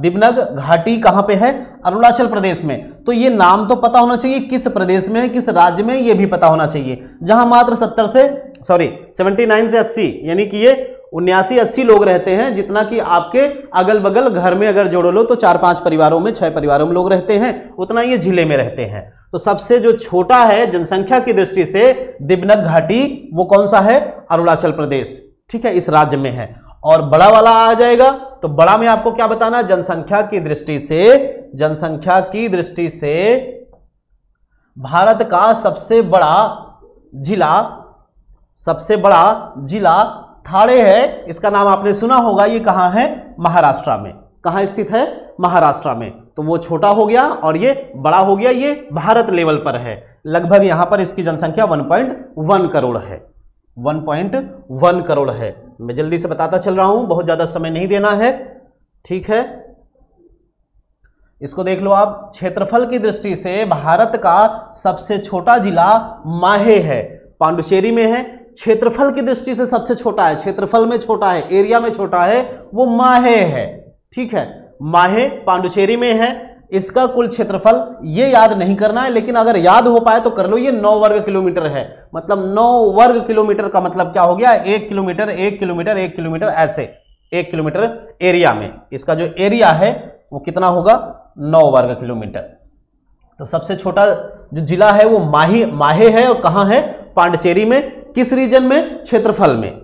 दिबंग घाटी कहां पे है, अरुणाचल प्रदेश में। तो ये नाम तो पता होना चाहिए, किस प्रदेश में है, किस राज्य में, ये भी पता होना चाहिए। जहां मात्र 79 से 80 यानी कि ये 79-80 लोग रहते हैं, जितना कि आपके अगल बगल घर में अगर जोड़ लो तो 4-5 परिवारों में, 6 परिवारों में लोग रहते हैं, उतना ये जिले में रहते हैं। तो सबसे जो छोटा है जनसंख्या की दृष्टि से दिबंग घाटी, वो कौन सा है, अरुणाचल प्रदेश, ठीक है, इस राज्य में है। और बड़ा वाला आ जाएगा, तो बड़ा में आपको क्या बताना, जनसंख्या की दृष्टि से भारत का सबसे बड़ा जिला ठाणे है। इसका नाम आपने सुना होगा, ये कहां है, महाराष्ट्र में। कहां स्थित है, महाराष्ट्र में। तो वो छोटा हो गया और ये बड़ा हो गया, ये भारत लेवल पर है। लगभग यहां पर इसकी जनसंख्या 1.1 करोड़ है, 1.1 करोड़ है। मैं जल्दी से बताता चल रहा हूं, बहुत ज्यादा समय नहीं देना है, ठीक है। इसको देख लो आप, क्षेत्रफल की दृष्टि से भारत का सबसे छोटा जिला माहे है, पांडुचेरी में है। क्षेत्रफल की दृष्टि से सबसे छोटा है, क्षेत्रफल में छोटा है, एरिया में छोटा है, वो माहे है, ठीक है। माहे पांडुचेरी में है। इसका कुल क्षेत्रफल ये याद नहीं करना है, लेकिन अगर याद हो पाए तो कर लो। ये 9 वर्ग किलोमीटर है, मतलब 9 वर्ग किलोमीटर का मतलब क्या हो गया, 1 किलोमीटर 1 किलोमीटर 1 किलोमीटर, ऐसे 1 किलोमीटर एरिया में इसका जो एरिया है वो कितना होगा, 9 वर्ग किलोमीटर। तो सबसे छोटा जो जिला है वो माहे है, और कहां है, पांडुचेरी में। किस रीजन में, क्षेत्रफल में।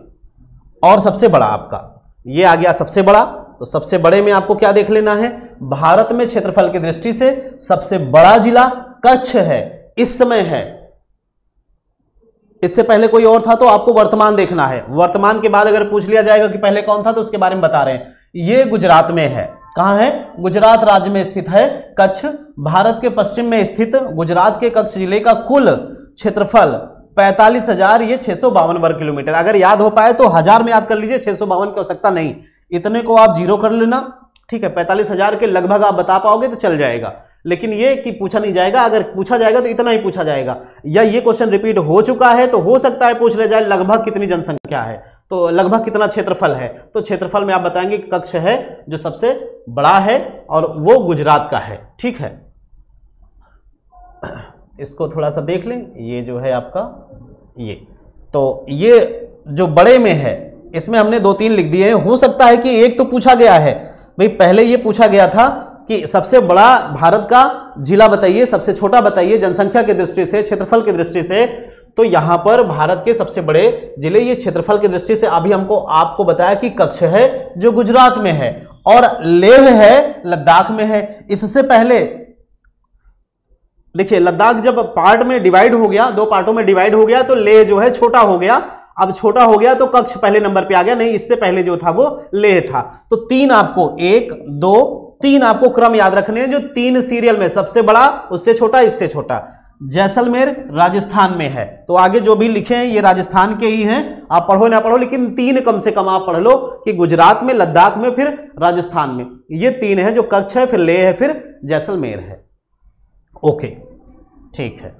और सबसे बड़ा आपका ये आ गया सबसे बड़ा। तो सबसे बड़े में आपको क्या देख लेना है, भारत में क्षेत्रफल की दृष्टि से सबसे बड़ा जिला कच्छ है, इस समय है। इससे पहले कोई और था तो आपको वर्तमान देखना है। वर्तमान के बाद अगर पूछ लिया जाएगा कि पहले कौन था तो उसके बारे में बता रहे हैं। ये गुजरात में है, कहाँ है? गुजरात राज्य में स्थित है कच्छ। भारत के पश्चिम में स्थित गुजरात के कच्छ जिले का कुल क्षेत्रफल 45,652 वर्ग किलोमीटर। अगर याद हो पाए तो 1000 में याद कर लीजिए, 652 की आवश्यकता नहीं, इतने को आप जीरो कर लेना, ठीक है। 45,000 के लगभग आप बता पाओगे तो चल जाएगा, लेकिन ये कि पूछा नहीं जाएगा, अगर पूछा जाएगा तो इतना ही पूछा जाएगा। या ये क्वेश्चन रिपीट हो चुका है तो हो सकता है पूछ ले जाए लगभग कितनी जनसंख्या है, तो लगभग कितना क्षेत्रफल है, तो क्षेत्रफल में आप बताएंगे कि कच्छ है जो सबसे बड़ा है और वो गुजरात का है, ठीक है। इसको थोड़ा सा देख लें, ये जो है आपका ये, तो ये जो बड़े में है इसमें हमने 2-3 लिख दिए हैं। हो सकता है कि एक तो पूछा गया है भाई, पहले ये पूछा गया था कि सबसे बड़ा भारत का जिला बताइए, सबसे छोटा बताइए जनसंख्या की दृष्टि से, क्षेत्रफल की दृष्टि से। तो यहां पर भारत के सबसे बड़े जिले ये क्षेत्रफल की दृष्टि से अभी हमको आपको बताया कि कच्छ है जो गुजरात में है और लेह है लद्दाख में है। इससे पहले देखिए लद्दाख जब पार्ट में डिवाइड हो गया, 2 पार्टों में डिवाइड हो गया, तो लेह जो है छोटा हो गया। अब छोटा हो गया तो कच्छ पहले नंबर पे आ गया, नहीं इससे पहले जो था वो लेह था। तो 3 आपको 1, 2, 3 आपको क्रम याद रखने हैं, जो 3 सीरियल में सबसे बड़ा, उससे छोटा, इससे छोटा। जैसलमेर राजस्थान में है, तो आगे जो भी लिखे हैं ये राजस्थान के ही हैं, आप पढ़ो ना पढ़ो लेकिन 3 कम से कम आप पढ़ लो कि गुजरात में, लद्दाख में, फिर राजस्थान में, ये 3 है, जो कच्छ है, फिर लेह है, फिर जैसलमेर है। ओके ठीक है,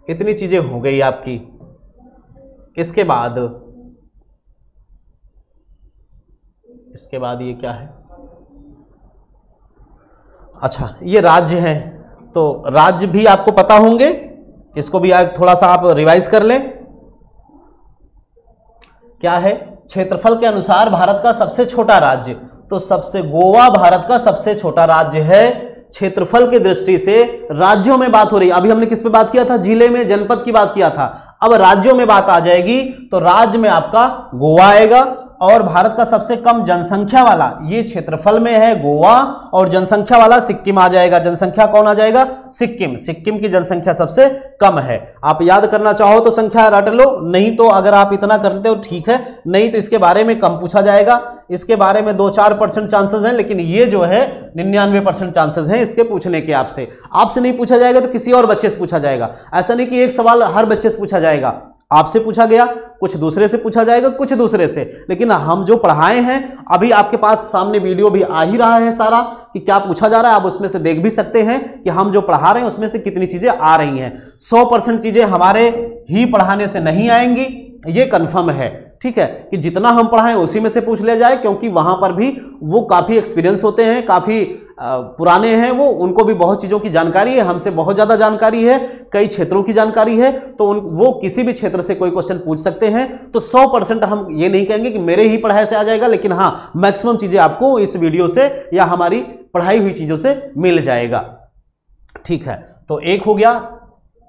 इतनी चीजें हो गई आपकी। इसके बाद ये क्या है? अच्छा ये राज्य है, तो राज्य भी आपको पता होंगे, इसको भी थोड़ा सा आप रिवाइज कर लें। क्या है? क्षेत्रफल के अनुसार भारत का सबसे छोटा राज्य, तो सबसे गोवा भारत का सबसे छोटा राज्य है। क्षेत्रफल की दृष्टि से राज्यों में बात हो रही है, अभी हमने किस पे बात किया था? जिले में, जनपद की बात किया था। अब राज्यों में बात आ जाएगी तो राज्य में आपका गोवा आएगा, और भारत का सबसे कम जनसंख्या वाला ये क्षेत्रफल में है गोवा, और जनसंख्या वाला सिक्किम आ जाएगा। जनसंख्या कौन आ जाएगा? सिक्किम। सिक्किम की जनसंख्या सबसे कम है। आप याद करना चाहो तो संख्या रट लो, नहीं तो अगर आप इतना करते हो ठीक है, नहीं तो इसके बारे में कम पूछा जाएगा। इसके बारे में 2-4% चांसेस हैं, लेकिन ये जो है 99% चांसेस हैं इसके पूछने के। आपसे नहीं पूछा जाएगा तो किसी और बच्चे से पूछा जाएगा। ऐसा नहीं कि एक सवाल हर बच्चे से पूछा जाएगा, आपसे पूछा गया, कुछ दूसरे से पूछा जाएगा, कुछ दूसरे से, लेकिन हम जो पढ़ाए हैं अभी आपके पास सामने वीडियो भी आ ही रहा है सारा कि क्या पूछा जा रहा है। आप उसमें से देख भी सकते हैं कि हम जो पढ़ा रहे हैं उसमें से कितनी चीजें आ रही हैं। 100% चीजें हमारे ही पढ़ाने से नहीं आएंगी, ये कंफर्म है, ठीक है, कि जितना हम पढ़ाएं उसी में से पूछ लिया जाए, क्योंकि वहां पर भी वो काफी एक्सपीरियंस होते हैं, काफी पुराने हैं वो, उनको भी बहुत चीजों की जानकारी है, हमसे बहुत ज्यादा जानकारी है, कई क्षेत्रों की जानकारी है, तो वो किसी भी क्षेत्र से कोई क्वेश्चन पूछ सकते हैं। तो 100% हम ये नहीं कहेंगे कि मेरे ही पढ़ाई से आ जाएगा, लेकिन हाँ मैक्सिमम चीजें आपको इस वीडियो से या हमारी पढ़ाई हुई चीजों से मिल जाएगा, ठीक है। तो एक हो गया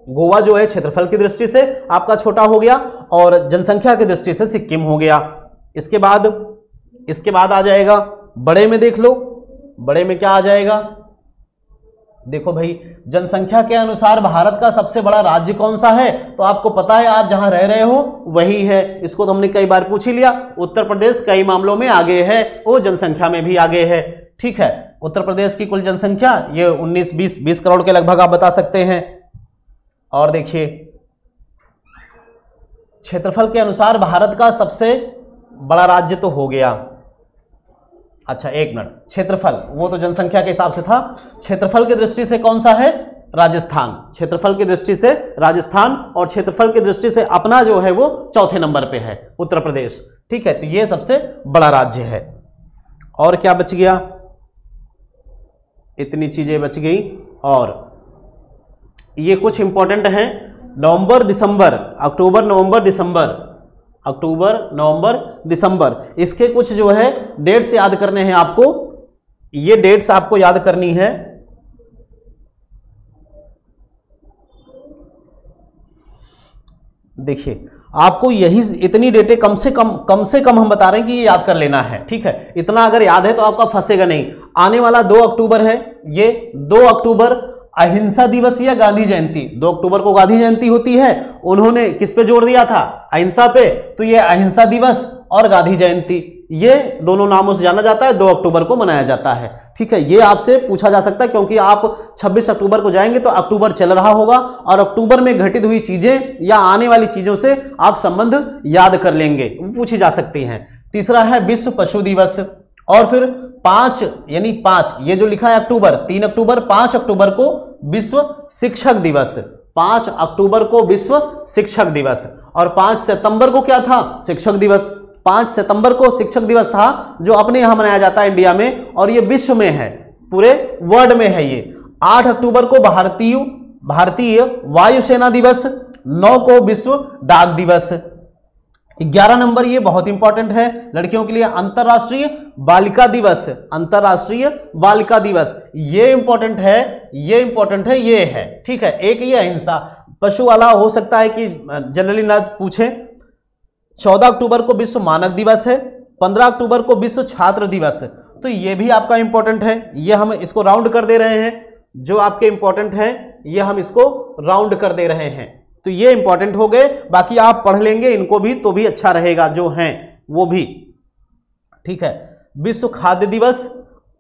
गोवा जो है क्षेत्रफल की दृष्टि से आपका छोटा हो गया, और जनसंख्या की दृष्टि से सिक्किम हो गया। इसके बाद आ जाएगा बड़े में, देख लो बड़े में क्या आ जाएगा। देखो भाई, जनसंख्या के अनुसार भारत का सबसे बड़ा राज्य कौन सा है, तो आपको पता है आप जहां रह रहे हो वही है। इसको तो हमने कई बार पूछ ही लिया। उत्तर प्रदेश कई मामलों में आगे है, वो जनसंख्या में भी आगे है, ठीक है। उत्तर प्रदेश की कुल जनसंख्या ये 19-20 करोड़ के लगभग आप बता सकते हैं। और देखिए क्षेत्रफल के अनुसार भारत का सबसे बड़ा राज्य तो हो गया। अच्छा एक मिनट, क्षेत्रफल वो तो जनसंख्या के हिसाब से था, क्षेत्रफल की दृष्टि से कौन सा है? राजस्थान। क्षेत्रफल की दृष्टि से राजस्थान, और क्षेत्रफल की दृष्टि से अपना जो है वो 4थे नंबर पे है उत्तर प्रदेश, ठीक है। तो ये सबसे बड़ा राज्य है। और क्या बच गया? इतनी चीजें बच गई। और ये कुछ इंपॉर्टेंट हैं, नवंबर दिसंबर, अक्टूबर नवंबर दिसंबर, इसके कुछ जो है डेट्स याद करने हैं आपको। ये डेट्स आपको याद करनी है। देखिए आपको यही इतनी डेटें कम से कम हम बता रहे हैं कि ये याद कर लेना है, ठीक है। इतना अगर याद है तो आपका फंसेगा नहीं। आने वाला 2 अक्टूबर है, ये 2 अक्टूबर अहिंसा दिवस या गांधी जयंती, 2 अक्टूबर को गांधी जयंती होती है, उन्होंने किस पे जोर दिया था, अहिंसा पे, तो ये अहिंसा दिवस और गांधी जयंती ये दोनों नामों से जाना जाता है, 2 अक्टूबर को मनाया जाता है। ठीक है, ये आपसे पूछा जा सकता है क्योंकि आप 26 अक्टूबर को जाएंगे तो अक्टूबर चल रहा होगा और अक्टूबर में घटित हुई चीजें या आने वाली चीजों से आप संबंध याद कर लेंगे, वो पूछी जा सकती हैं। तीसरा है विश्व पशु दिवस, और फिर 5 यानी 5 ये जो लिखा है अक्टूबर, 3 अक्टूबर, 5 अक्टूबर को विश्व शिक्षक दिवस, 5 अक्टूबर को विश्व शिक्षक दिवस, और 5 सितंबर को क्या था, शिक्षक दिवस। 5 सितंबर को शिक्षक दिवस था जो अपने यहां मनाया जाता है इंडिया में, और ये विश्व में है, पूरे वर्ल्ड में है ये। 8 अक्टूबर को भारतीय वायुसेना दिवस, 9 को विश्व डाक दिवस। 11 नंबर ये बहुत इंपॉर्टेंट है लड़कियों के लिए, अंतरराष्ट्रीय बालिका दिवस, अंतरराष्ट्रीय बालिका दिवस, ये इंपॉर्टेंट है, ये इंपॉर्टेंट है, ये है। ठीक है, एक ये अहिंसा पशु वाला हो सकता है कि जनरली ना पूछे। 14 अक्टूबर को विश्व मानक दिवस है, 15 अक्टूबर को विश्व छात्र दिवस, तो ये भी आपका इंपॉर्टेंट है, ये हम इसको राउंड कर दे रहे हैं, जो आपके इंपॉर्टेंट हैं ये हम इसको राउंड कर दे रहे हैं, तो ये इंपॉर्टेंट हो गए। बाकी आप पढ़ लेंगे इनको भी तो भी अच्छा रहेगा, जो हैं वो भी। ठीक है, विश्व खाद्य दिवस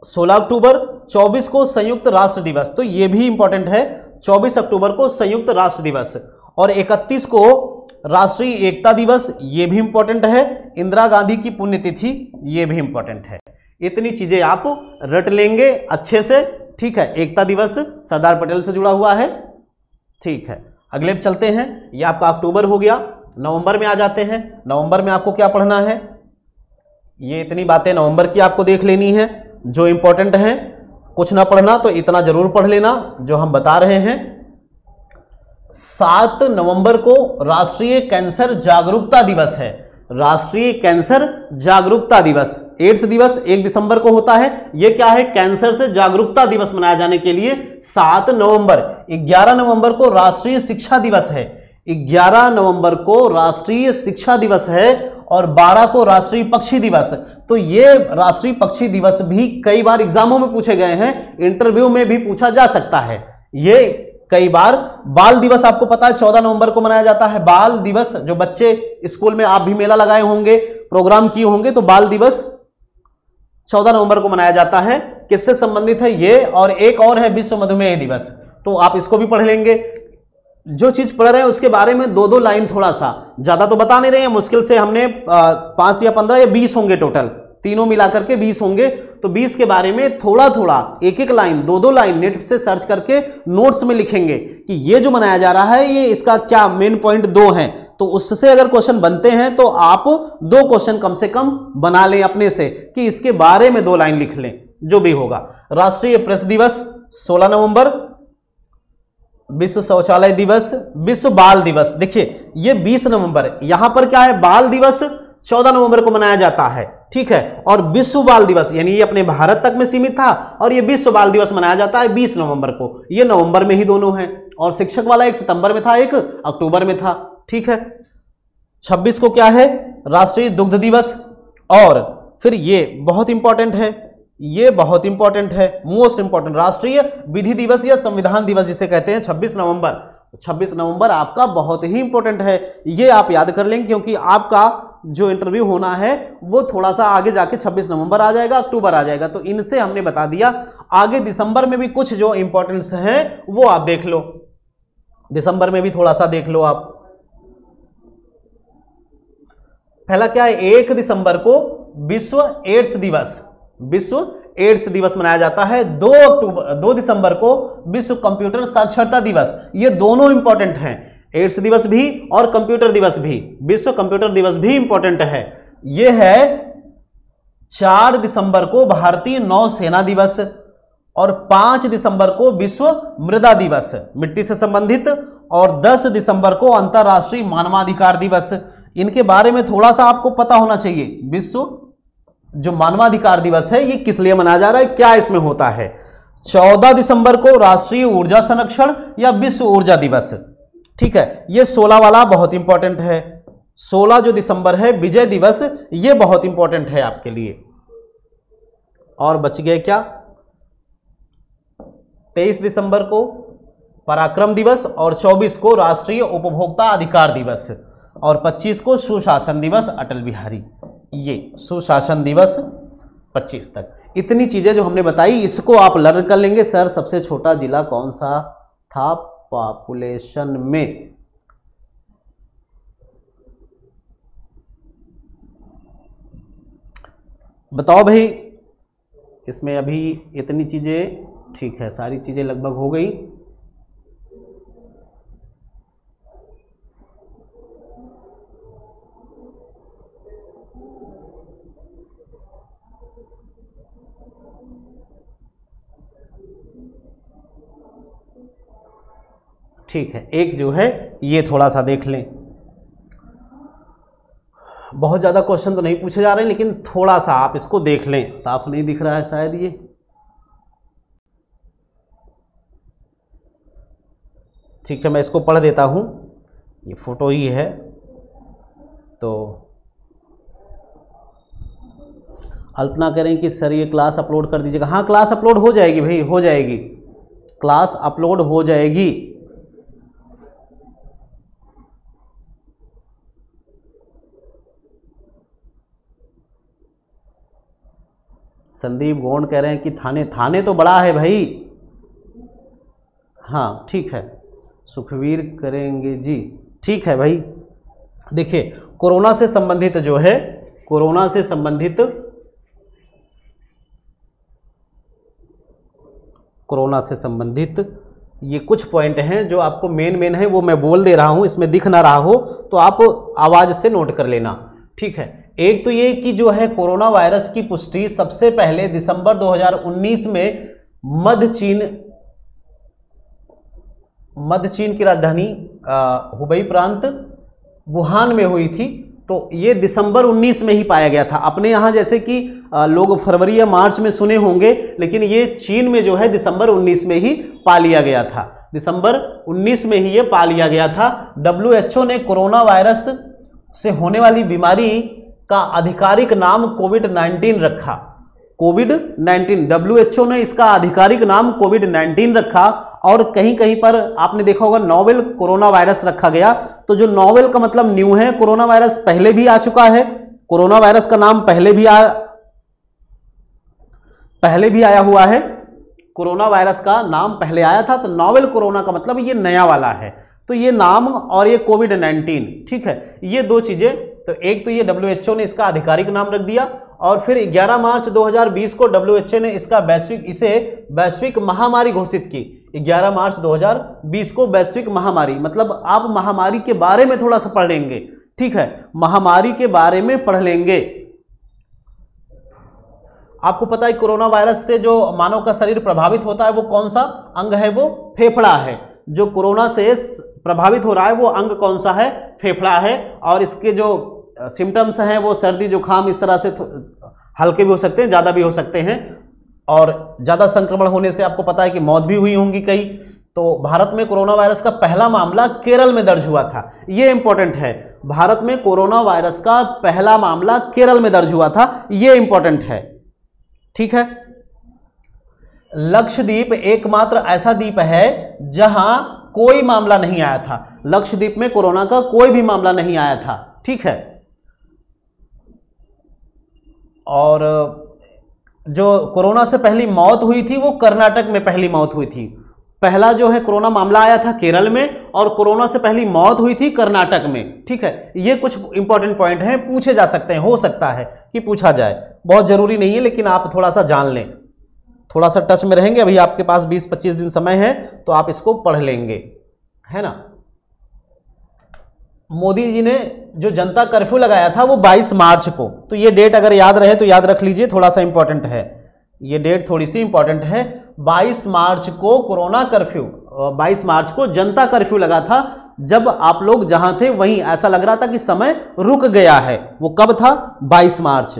16 अक्टूबर, 24 को संयुक्त राष्ट्र दिवस, तो ये भी इंपॉर्टेंट है, 24 अक्टूबर को संयुक्त राष्ट्र दिवस, और 31 को राष्ट्रीय एकता दिवस, ये भी इंपॉर्टेंट है। इंदिरा गांधी की पुण्यतिथि, ये भी इंपॉर्टेंट है। इतनी चीजें आप रट लेंगे अच्छे से। ठीक है, एकता दिवस सरदार पटेल से जुड़ा हुआ है। ठीक है, अगले पे चलते हैं, ये आपका अक्टूबर हो गया। नवंबर में आ जाते हैं, नवंबर में आपको क्या पढ़ना है, ये इतनी बातें नवंबर की आपको देख लेनी है जो इंपॉर्टेंट है, कुछ ना पढ़ना तो इतना जरूर पढ़ लेना जो हम बता रहे हैं। 7 नवंबर को राष्ट्रीय कैंसर जागरूकता दिवस है, राष्ट्रीय कैंसर जागरूकता दिवस। एड्स दिवस 1 दिसंबर को होता है, ये क्या है, कैंसर से जागरूकता दिवस मनाए जाने के लिए 7 नवंबर। 11 नवंबर को राष्ट्रीय शिक्षा दिवस है, 11 नवंबर को राष्ट्रीय शिक्षा दिवस है, और 12 को राष्ट्रीय पक्षी दिवस। तो ये राष्ट्रीय पक्षी दिवस भी कई बार एग्जामों में पूछे गए हैं, इंटरव्यू में भी पूछा जा सकता है ये कई बार। बाल दिवस आपको पता है 14 नवंबर को मनाया जाता है, बाल दिवस, जो बच्चे स्कूल में आप भी मेला लगाए होंगे, प्रोग्राम किए होंगे, तो बाल दिवस 14 नवंबर को मनाया जाता है। किससे संबंधित है ये, और एक और है विश्व मधुमेह दिवस, तो आप इसको भी पढ़ लेंगे। जो चीज पढ़ रहे हैं उसके बारे में 2-2 लाइन, थोड़ा सा ज्यादा तो बता नहीं रहे हैं, मुश्किल से हमने 5 या 15 या 20 होंगे टोटल, तीनों मिलाकर के 20 होंगे, तो 20 के बारे में थोड़ा थोड़ा 1-1 लाइन 2-2 लाइन नेट से सर्च करके नोट्स में लिखेंगे कि ये जो मनाया जा रहा है ये इसका क्या मेन पॉइंट 2 हैं, तो उससे अगर क्वेश्चन बनते हैं तो आप 2 क्वेश्चन कम से कम बना लें अपने से कि इसके बारे में 2 लाइन लिख लें, जो भी होगा। राष्ट्रीय प्रेस दिवस 16 नवंबर, विश्व शौचालय दिवस, विश्व बाल दिवस, देखिए ये 20 नवंबर, यहां पर क्या है, बाल दिवस 14 नवंबर को मनाया जाता है। ठीक है, और विश्व बाल दिवस यानी ये अपने भारत तक में सीमित था, और ये विश्व बाल दिवस मनाया जाता है 20 नवंबर को, ये नवंबर में ही दोनों हैं, और शिक्षक वाला 1 सितंबर में था, 1 अक्टूबर में था। ठीक है, 26 को क्या है, राष्ट्रीय दुग्ध दिवस, और फिर ये बहुत इंपॉर्टेंट है, ये बहुत इंपॉर्टेंट है, मोस्ट इंपॉर्टेंट, राष्ट्रीय विधि दिवस या संविधान दिवस जिसे कहते हैं 26 नवंबर। 26 नवंबर आपका बहुत ही इंपॉर्टेंट है, ये आप याद कर लें क्योंकि आपका जो इंटरव्यू होना है वो थोड़ा सा आगे जाके 26 नवंबर आ जाएगा, अक्टूबर आ जाएगा, तो इनसे हमने बता दिया। आगे दिसंबर में भी कुछ जो इंपॉर्टेंस हैं वो आप देख लो, दिसंबर में भी थोड़ा सा देख लो आप। पहला क्या है, 1 दिसंबर को विश्व एड्स दिवस, विश्व एड्स दिवस मनाया जाता है। 2 दिसंबर को विश्व कंप्यूटर साक्षरता दिवस, ये दोनों इंपॉर्टेंट हैं, एड्स दिवस भी और कंप्यूटर दिवस भी, विश्व कंप्यूटर दिवस भी इंपॉर्टेंट है। ये है 4 दिसंबर को भारतीय नौसेना दिवस, और 5 दिसंबर को विश्व मृदा दिवस, मिट्टी से संबंधित, और 10 दिसंबर को अंतरराष्ट्रीय मानवाधिकार दिवस। इनके बारे में थोड़ा सा आपको पता होना चाहिए, विश्व जो मानवाधिकार दिवस है ये किस लिए मनाया जा रहा है, क्या इसमें होता है। 14 दिसंबर को राष्ट्रीय ऊर्जा संरक्षण या विश्व ऊर्जा दिवस। ठीक है, ये 16 वाला बहुत इंपॉर्टेंट है, 16 जो दिसंबर है विजय दिवस, ये बहुत इंपॉर्टेंट है आपके लिए। और बच गए क्या, 23 दिसंबर को पराक्रम दिवस और 24 को राष्ट्रीय उपभोक्ता अधिकार दिवस और 25 को सुशासन दिवस अटल बिहारी, ये सुशासन दिवस 25 तक। इतनी चीजें जो हमने बताई इसको आप लर्न कर लेंगे। सर सबसे छोटा जिला कौन सा था पॉपुलेशन में? बताओ भाई, इसमें अभी इतनी चीजें, ठीक है, सारी चीजें लगभग हो गई। ठीक है, एक जो है ये थोड़ा सा देख लें। बहुत ज़्यादा क्वेश्चन तो नहीं पूछे जा रहे हैं, लेकिन थोड़ा सा आप इसको देख लें। साफ नहीं दिख रहा है शायद ये, ठीक है, मैं इसको पढ़ देता हूँ। ये फोटो ही है, तो अल्पना करें कि सर ये क्लास अपलोड कर दीजिएगा। हाँ, क्लास अपलोड हो जाएगी भाई, हो जाएगी, क्लास अपलोड हो जाएगी। संदीप गोंड कह रहे हैं कि थाने तो बड़ा है भाई। हाँ ठीक है, सुखवीर करेंगे जी, ठीक है भाई। देखिए कोरोना से संबंधित जो है, कोरोना से संबंधित ये कुछ पॉइंट हैं जो आपको मेन है, वो मैं बोल दे रहा हूं। इसमें दिख ना रहा हो तो आप आवाज से नोट कर लेना, ठीक है। एक तो ये कि जो है कोरोना वायरस की पुष्टि सबसे पहले दिसंबर 2019 में मध्य चीन की राजधानी हुबई प्रांत वुहान में हुई थी। तो ये दिसंबर 19 में ही पाया गया था। अपने यहाँ जैसे कि लोग फरवरी या मार्च में सुने होंगे, लेकिन ये चीन में जो है दिसंबर 19 में ही पा लिया गया था। दिसंबर 19 में ही ये पा लिया गया था। WHO ने कोरोना वायरस से होने वाली बीमारी का आधिकारिक नाम कोविड-19 रखा। कोविड-19, WHO ने इसका आधिकारिक नाम कोविड-19 रखा। और कहीं कहीं पर आपने देखा होगा नोवेल कोरोना वायरस रखा गया। तो जो नोवेल का मतलब न्यू है, कोरोना वायरस पहले भी आ चुका है, कोरोना वायरस का नाम पहले भी आया हुआ है, कोरोना वायरस का नाम पहले आया था। तो नोवेल कोरोना का मतलब ये नया वाला है। तो ये नाम और ये कोविड-19, ठीक है, ये दो चीजें। तो एक तो ये WHO ने इसका आधिकारिक नाम रख दिया, और फिर 11 मार्च 2020 को WHO ने इसका वैश्विक महामारी घोषित की। 11 मार्च 2020 को वैश्विक महामारी, मतलब आप महामारी के बारे में थोड़ा सा पढ़ लेंगे, ठीक है, महामारी के बारे में पढ़ लेंगे। आपको पता है कोरोना वायरस से जो मानव का शरीर प्रभावित होता है वो कौन सा अंग है? वो फेफड़ा है। जो कोरोना से प्रभावित हो रहा है वो अंग कौन सा है? फेफड़ा है। और इसके जो सिम्टम्स हैं वो सर्दी जुकाम इस तरह से हल्के भी हो सकते हैं, ज़्यादा भी हो सकते हैं। और ज़्यादा संक्रमण होने से आपको पता है कि मौत भी हुई होंगी कई। तो भारत में कोरोना वायरस का पहला मामला केरल में दर्ज हुआ था। ये इंपॉर्टेंट है, भारत में कोरोना वायरस का पहला मामला केरल में दर्ज हुआ था, ये इंपॉर्टेंट है, ठीक है। लक्षद्वीप एकमात्र ऐसा द्वीप है जहां कोई मामला नहीं आया था। लक्षद्वीप में कोरोना का कोई भी मामला नहीं आया था, ठीक है। और जो कोरोना से पहली मौत हुई थी वो कर्नाटक में पहली मौत हुई थी। पहला जो है कोरोना मामला आया था केरल में, और कोरोना से पहली मौत हुई थी कर्नाटक में, ठीक है। ये कुछ इंपॉर्टेंट पॉइंट हैं, पूछे जा सकते हैं, हो सकता है कि पूछा जाए, बहुत जरूरी नहीं है, लेकिन आप थोड़ा सा जान लें, थोड़ा सा टच में रहेंगे। अभी आपके पास 20-25 दिन समय है तो आप इसको पढ़ लेंगे, है ना। मोदी जी ने जो जनता कर्फ्यू लगाया था वो 22 मार्च को, तो ये डेट अगर याद रहे तो याद रख लीजिए, थोड़ा सा इंपॉर्टेंट है, ये डेट थोड़ी सी इंपॉर्टेंट है। 22 मार्च को कोरोना कर्फ्यू, 22 मार्च को जनता कर्फ्यू लगा था। जब आप लोग जहां थे वहीं ऐसा लग रहा था कि समय रुक गया है। वो कब था? 22 मार्च।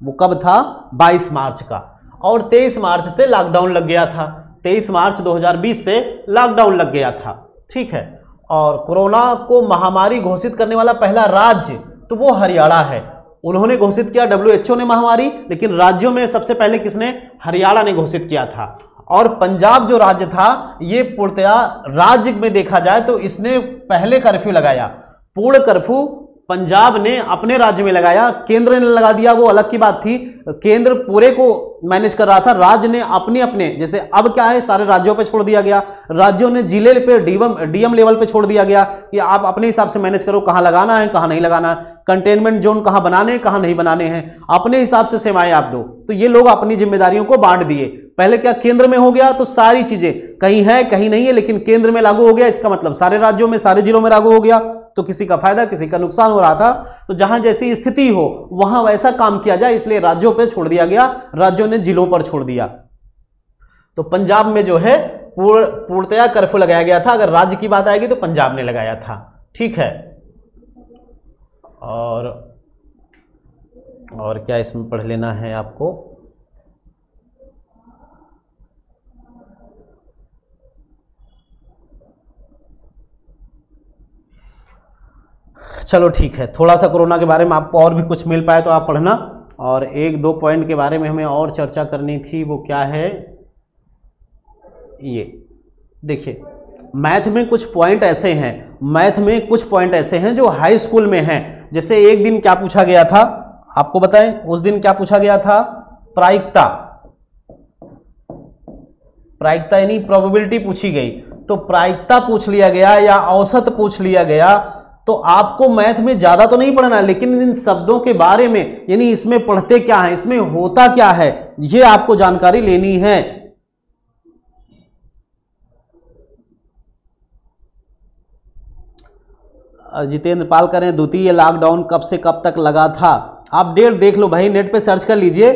वो कब था? 22 मार्च का। और 23 मार्च से लॉकडाउन लग गया था। 23 मार्च 2020 से लॉकडाउन लग गया था, ठीक है। और कोरोना को महामारी घोषित करने वाला पहला राज्य तो वो हरियाणा है। उन्होंने घोषित किया WHO ने महामारी, लेकिन राज्यों में सबसे पहले किसने? हरियाणा ने घोषित किया था। और पंजाब जो राज्य था ये पूर्णतया राज्य में देखा जाए तो इसने पहले कर्फ्यू लगाया। पूर्ण कर्फ्यू पंजाब ने अपने राज्य में लगाया, केंद्र ने लगा दिया वो अलग की बात थी। केंद्र पूरे को मैनेज कर रहा था, राज्य ने अपने अपने, जैसे अब क्या है सारे राज्यों पे छोड़ दिया गया, राज्यों ने जिले पे डीएम लेवल पे छोड़ दिया गया कि आप अपने हिसाब से मैनेज करो, कहां लगाना है कहां नहीं लगाना है, कंटेनमेंट जोन कहां बनाने हैं कहां नहीं बनाने हैं, अपने हिसाब से सेवाएं आप दो। तो ये लोग अपनी जिम्मेदारियों को बांट दिए। पहले क्या केंद्र में हो गया तो सारी चीजें कहीं है कहीं नहीं है, लेकिन केंद्र में लागू हो गया, इसका मतलब सारे राज्यों में सारे जिलों में लागू हो गया। तो किसी का फायदा किसी का नुकसान हो रहा था। तो जहां जैसी स्थिति हो वहां वैसा काम किया जाए, इसलिए राज्यों पे छोड़ दिया गया, राज्यों ने जिलों पर छोड़ दिया। तो पंजाब में जो है पूर्णतया कर्फ्यू लगाया गया था। अगर राज्य की बात आएगी तो पंजाब ने लगाया था, ठीक है। और क्या इसमें पढ़ लेना है आपको, चलो ठीक है। थोड़ा सा कोरोना के बारे में आपको और भी कुछ मिल पाए तो आप पढ़ना, और एक दो पॉइंट के बारे में हमें और चर्चा करनी थी, वो क्या है ये देखिए, मैथ में कुछ पॉइंट ऐसे हैं, मैथ में कुछ पॉइंट ऐसे हैं जो हाई स्कूल में हैं। जैसे एक दिन क्या पूछा गया था आपको बताएं, उस दिन क्या पूछा गया था, प्रायिकता, प्रायिकता यानी प्रोबेबिलिटी पूछी गई। तो प्रायिकता पूछ लिया गया या औसत पूछ लिया गया, तो आपको मैथ में ज्यादा तो नहीं पढ़ना, लेकिन इन शब्दों के बारे में, यानी इसमें पढ़ते क्या है, इसमें होता क्या है, ये आपको जानकारी लेनी है। जितेंद्र पाल कह रहे हैं द्वितीय लॉकडाउन कब से कब तक लगा था। आप डेट देख लो भाई, नेट पे सर्च कर लीजिए।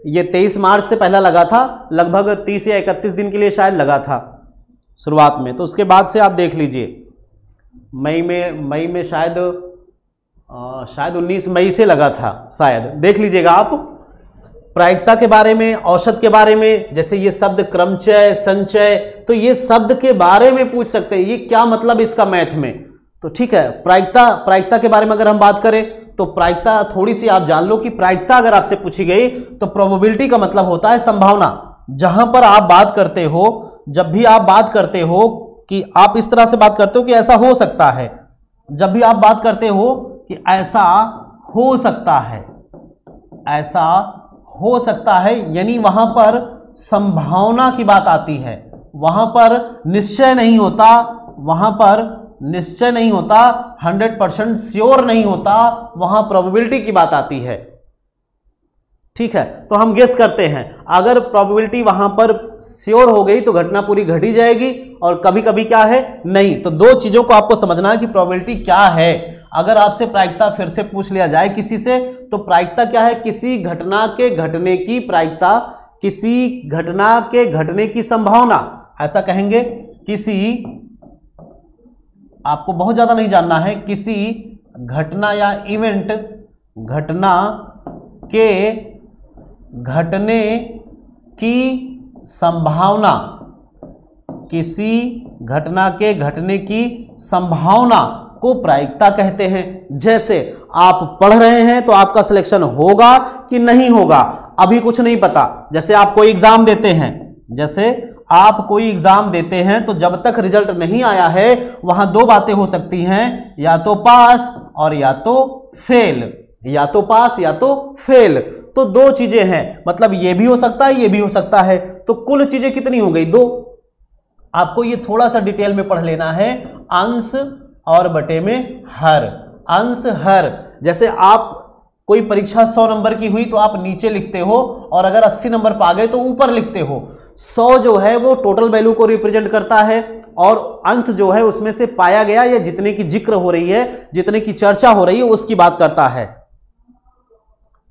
ये 23 मार्च से पहला लगा था, लगभग 30 या 31 दिन के लिए शायद लगा था शुरुआत में। तो उसके बाद से आप देख लीजिए, मई में शायद 19 मई से लगा था शायद, देख लीजिएगा आप। प्रायिकता के बारे में, औसत के बारे में, जैसे ये शब्द क्रमचय, संचय, तो ये शब्द के बारे में पूछ सकते हैं, ये क्या मतलब इसका मैथ में। तो ठीक है, प्रायिकता के बारे में अगर हम बात करें तो प्रायिकता थोड़ी सी आप जान लो कि प्रायिकता अगर आपसे पूछी गई तो प्रोबेबिलिटी का मतलब होता है संभावना। जहां पर आप बात करते हो, जब भी आप बात करते हो कि आप इस तरह से बात करते हो कि ऐसा हो सकता है, जब भी आप बात करते हो कि ऐसा हो सकता है, ऐसा हो सकता है, यानी वहां पर संभावना की बात आती है, वहां पर निश्चय नहीं होता, वहां पर निश्चय नहीं होता, 100% श्योर नहीं होता, वहां प्रोबेबिलिटी की बात आती है। ठीक है, तो हम गेस करते हैं, अगर प्रोबेबिलिटी वहां पर श्योर हो गई तो घटना पूरी घटी जाएगी, और कभी कभी क्या है नहीं। तो दो चीजों को आपको समझना है कि प्रोबेबिलिटी क्या है। अगर आपसे प्रायिकता फिर से पूछ लिया जाए किसी से, तो प्रायिकता क्या है, किसी घटना के घटने की प्रायिकता, किसी घटना के घटने की संभावना, ऐसा कहेंगे। किसी, आपको बहुत ज्यादा नहीं जानना है, किसी घटना या इवेंट, घटना के घटने की संभावना, किसी घटना के घटने की संभावना को प्रायिकता कहते हैं। जैसे आप पढ़ रहे हैं तो आपका सिलेक्शन होगा कि नहीं होगा, अभी कुछ नहीं पता। जैसे आप कोई एग्जाम देते हैं, जैसे आप कोई एग्जाम देते हैं, तो जब तक रिजल्ट नहीं आया है वहां दो बातें हो सकती हैं, या तो पास और या तो फेल, या तो पास या तो फेल। तो दो चीजें हैं, मतलब ये भी हो सकता है ये भी हो सकता है। तो कुल चीजें कितनी हो गई, दो। आपको ये थोड़ा सा डिटेल में पढ़ लेना है, अंश और बटे में हर, अंश हर। जैसे आप कोई परीक्षा 100 नंबर की हुई तो आप नीचे लिखते हो, और अगर 80 नंबर पा गए तो ऊपर लिखते हो। 100 जो है वो टोटल वैल्यू को रिप्रेजेंट करता है, और अंश जो है उसमें से पाया गया या जितने की जिक्र हो रही है, जितने की चर्चा हो रही है, उसकी बात करता है।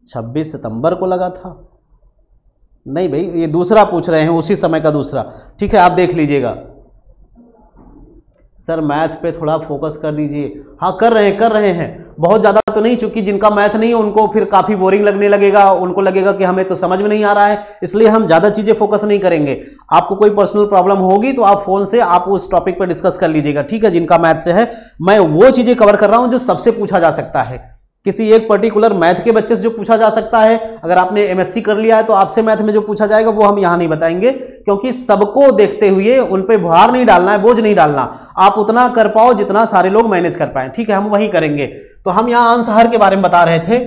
26 सितंबर को लगा था, नहीं भाई ये दूसरा पूछ रहे हैं, उसी समय का दूसरा। ठीक है, आप देख लीजिएगा। सर मैथ पे थोड़ा फोकस कर दीजिए। हाँ कर रहे हैं, बहुत ज़्यादा तो नहीं, चूंकि जिनका मैथ नहीं है उनको फिर काफ़ी बोरिंग लगने लगेगा, उनको लगेगा कि हमें तो समझ में नहीं आ रहा है, इसलिए हम ज़्यादा चीज़ें फोकस नहीं करेंगे। आपको कोई पर्सनल प्रॉब्लम होगी तो आप फ़ोन से आप उस टॉपिक पर डिस्कस कर लीजिएगा, ठीक है। जिनका मैथ से है, मैं वो चीज़ें कवर कर रहा हूँ जो सबसे पूछा जा सकता है। किसी एक पर्टिकुलर मैथ के बच्चे से जो पूछा जा सकता है, अगर आपने एमएससी कर लिया है तो आपसे मैथ में जो पूछा जाएगा वो हम यहां नहीं बताएंगे, क्योंकि सबको देखते हुए उन पे भार नहीं डालना है, बोझ नहीं डालना। आप उतना कर पाओ जितना सारे लोग मैनेज कर पाए, ठीक है, हम वही करेंगे। तो हम यहां अंश हर के बारे में बता रहे थे।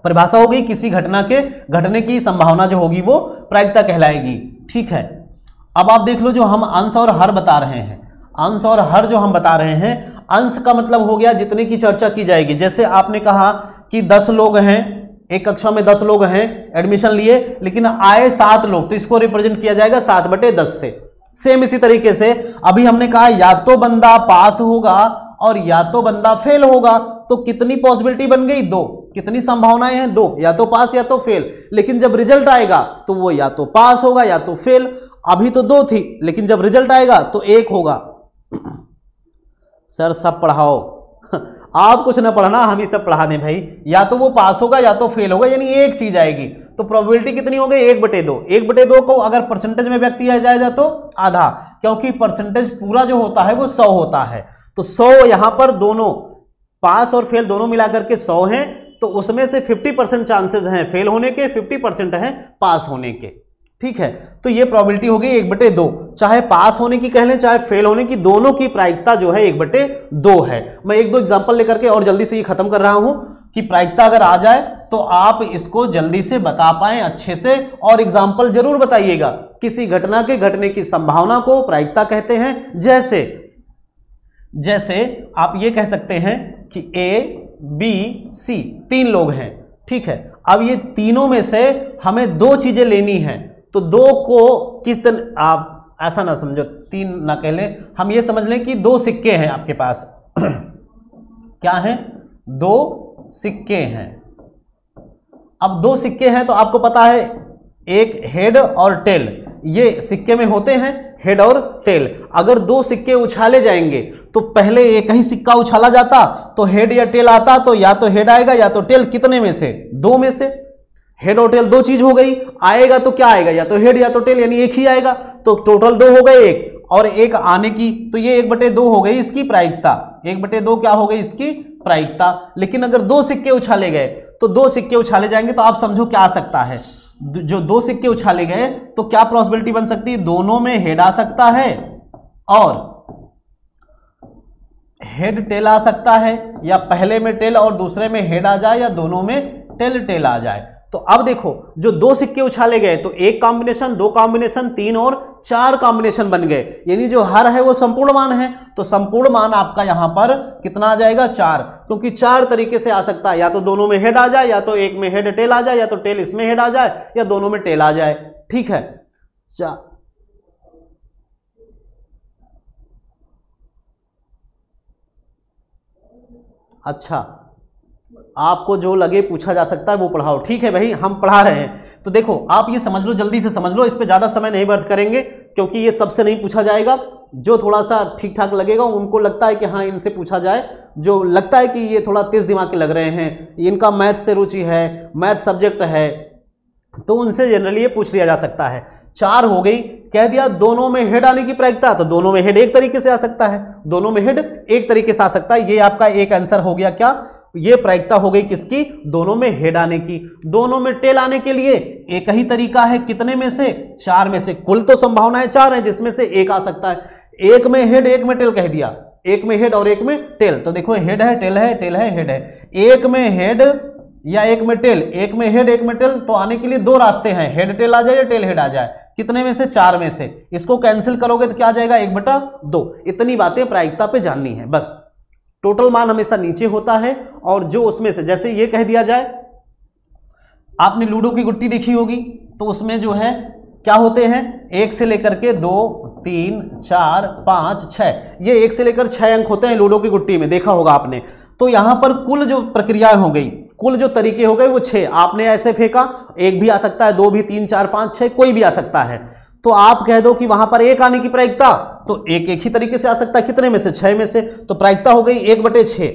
परिभाषा हो गई, किसी घटना के घटने की संभावना जो होगी वो प्रायिकता कहलाएगी, ठीक है। अब आप देख लो, जो हम अंश और हर बता रहे हैं, अंश और हर जो हम बता रहे हैं, अंश का मतलब हो गया जितने की चर्चा की जाएगी। जैसे आपने कहा कि 10 लोग हैं, एक कक्षा में 10 लोग हैं, एडमिशन लिए, लेकिन आए 7 लोग, तो इसको रिप्रेजेंट किया जाएगा 7/10 से। सेम इसी तरीके से अभी हमने कहा या तो बंदा पास होगा और या तो बंदा फेल होगा, तो कितनी पॉसिबिलिटी बन गई? 2। कितनी संभावनाएं हैं? 2, या तो पास या तो फेल। लेकिन जब रिजल्ट आएगा तो वो या तो पास होगा या तो फेल। अभी तो 2 थी, लेकिन जब रिजल्ट आएगा तो 1 होगा। सर सब पढ़ाओ आप कुछ ना पढ़ना, हम ही सब पढ़ा दें भाई। या तो वो पास होगा या तो फेल होगा, यानी एक चीज आएगी। तो प्रोबेबिलिटी कितनी हो गई? 1/2। 1/2 को अगर परसेंटेज में व्यक्त किया जाएगा तो आधा, क्योंकि परसेंटेज पूरा जो होता है वो 100 होता है। तो 100 यहां पर दोनों पास और फेल दोनों मिलाकर के 100 हैं, तो उसमें से 50% चांसेस हैं फेल होने के, 50% हैं पास होने के, ठीक है। तो ये प्रोबेबिलिटी हो गई 1/2। चाहे पास होने की कह लें चाहे फेल होने की, दोनों की प्रायिकता जो है 1/2 है। मैं 1-2 एग्जांपल लेकर के और जल्दी से ये खत्म कर रहा हूं कि प्रायिकता अगर आ जाए तो आप इसको जल्दी से बता पाएं अच्छे से, और एग्जांपल जरूर बताइएगा। किसी घटना के घटने की संभावना को प्रायिकता कहते हैं। जैसे आप ये कह सकते हैं कि A, B, C 3 लोग हैं, ठीक है। अब ये तीनों में से हमें 2 चीजें लेनी है, तो 2 को किस तरह, आप ऐसा ना समझो 3 ना कह लें, हम ये समझ लें कि 2 सिक्के हैं आपके पास क्या है? 2 सिक्के हैं। अब 2 सिक्के हैं तो आपको पता है एक हेड और टेल, ये सिक्के में होते हैं हेड और टेल। अगर 2 सिक्के उछाले जाएंगे तो पहले एक ही सिक्का उछाला जाता तो हेड या टेल आता, तो या तो हेड आएगा या तो टेल। कितने में से? 2 में से। हेड और टेल 2 चीज हो गई, आएगा तो क्या आएगा? या तो हेड या तो टेल, यानी एक ही आएगा। तो टोटल 2 हो गए, 1 और 1 आने की, तो ये 1/2 हो गई इसकी प्रायिकता। 1/2 क्या हो गई इसकी प्रायिकता। लेकिन अगर 2 सिक्के उछाले गए, तो 2 सिक्के उछाले जाएंगे तो आप समझो क्या आ सकता है। जो 2 सिक्के उछाले गए तो क्या पॉसिबिलिटी बन सकती है? दोनों में हेड आ सकता है और हेड टेल आ सकता है, या पहले में टेल और दूसरे में हेड आ जाए, या दोनों में टेल आ जाए। तो अब देखो, जो 2 सिक्के उछाले गए तो 1 कॉम्बिनेशन, 2 कॉम्बिनेशन, 3 और 4 कॉम्बिनेशन बन गए, यानी जो हर है वो संपूर्ण मान है। तो संपूर्ण मान आपका यहां पर कितना आ जाएगा? 4, क्योंकि 4 तरीके से आ सकता है। या तो दोनों में हेड आ जाए, या तो एक में हेड टेल आ जाए, या तो टेल इसमें हेड आ जाए, या दोनों में टेल आ जाए, ठीक है। अच्छा, आपको जो लगे पूछा जा सकता है वो पढ़ाओ, ठीक है भाई, हम पढ़ा रहे हैं। तो देखो आप ये समझ लो, जल्दी से समझ लो, इस पे ज्यादा समय नहीं व्यर्थ करेंगे, क्योंकि ये सबसे नहीं पूछा जाएगा। जो थोड़ा सा ठीक ठाक लगेगा, उनको लगता है कि हाँ इनसे पूछा जाए, जो लगता है कि ये थोड़ा तेज दिमाग के लग रहे हैं, इनका मैथ से रुचि है, मैथ सब्जेक्ट है, तो उनसे जनरली ये पूछ लिया जा सकता है। 4 हो गई, कह दिया दोनों में हेड आने की प्रायिकता, तो दोनों में हेड एक तरीके से आ सकता है, दोनों में हेड एक तरीके से आ सकता है। ये आपका एक आंसर हो गया। क्या? ये प्रायिकता हो गई किसकी? दोनों में हेड आने की। दोनों में टेल आने के लिए एक ही तरीका है, कितने में से? 4 में से। कुल तो संभावनाएं 4 है, जिसमें से एक आ सकता है। एक में हेड एक में टेल कह दिया, एक में हेड और एक में टेल। तो देखो हेड है, टेल है, टेल है, हेड है। एक में हेड या एक में टेल, एक में हेड एक में टेल, तो आने के लिए 2 रास्ते हैं, हेड टेल आ जाए या टेल हेड आ जाए। कितने में से? 4 में से। इसको कैंसिल करोगे तो क्या आ जाएगा? 1/2। इतनी बातें प्रायिकता पे जाननी है बस। टोटल मान हमेशा नीचे होता है, और जो उसमें से, जैसे ये कह दिया जाए, आपने लूडो की गुट्टी देखी होगी, तो उसमें जो है क्या होते हैं? 1 से लेकर के 2, 3, 4, 5, 6, ये 1 से लेकर 6 अंक होते हैं लूडो की गुट्टी में, देखा होगा आपने। तो यहां पर कुल जो प्रक्रियाएं हो गई, कुल जो तरीके हो गए वो 6। आपने ऐसे फेंका, 1 भी आ सकता है, 2 भी, 3, 4, 5, 6, कोई भी आ सकता है। तो आप कह दो कि वहां पर 1 आने की प्रायिकता, तो एक ही तरीके से आ सकता है। कितने में से? 6 में से। तो प्रायिकता हो गई 1/6।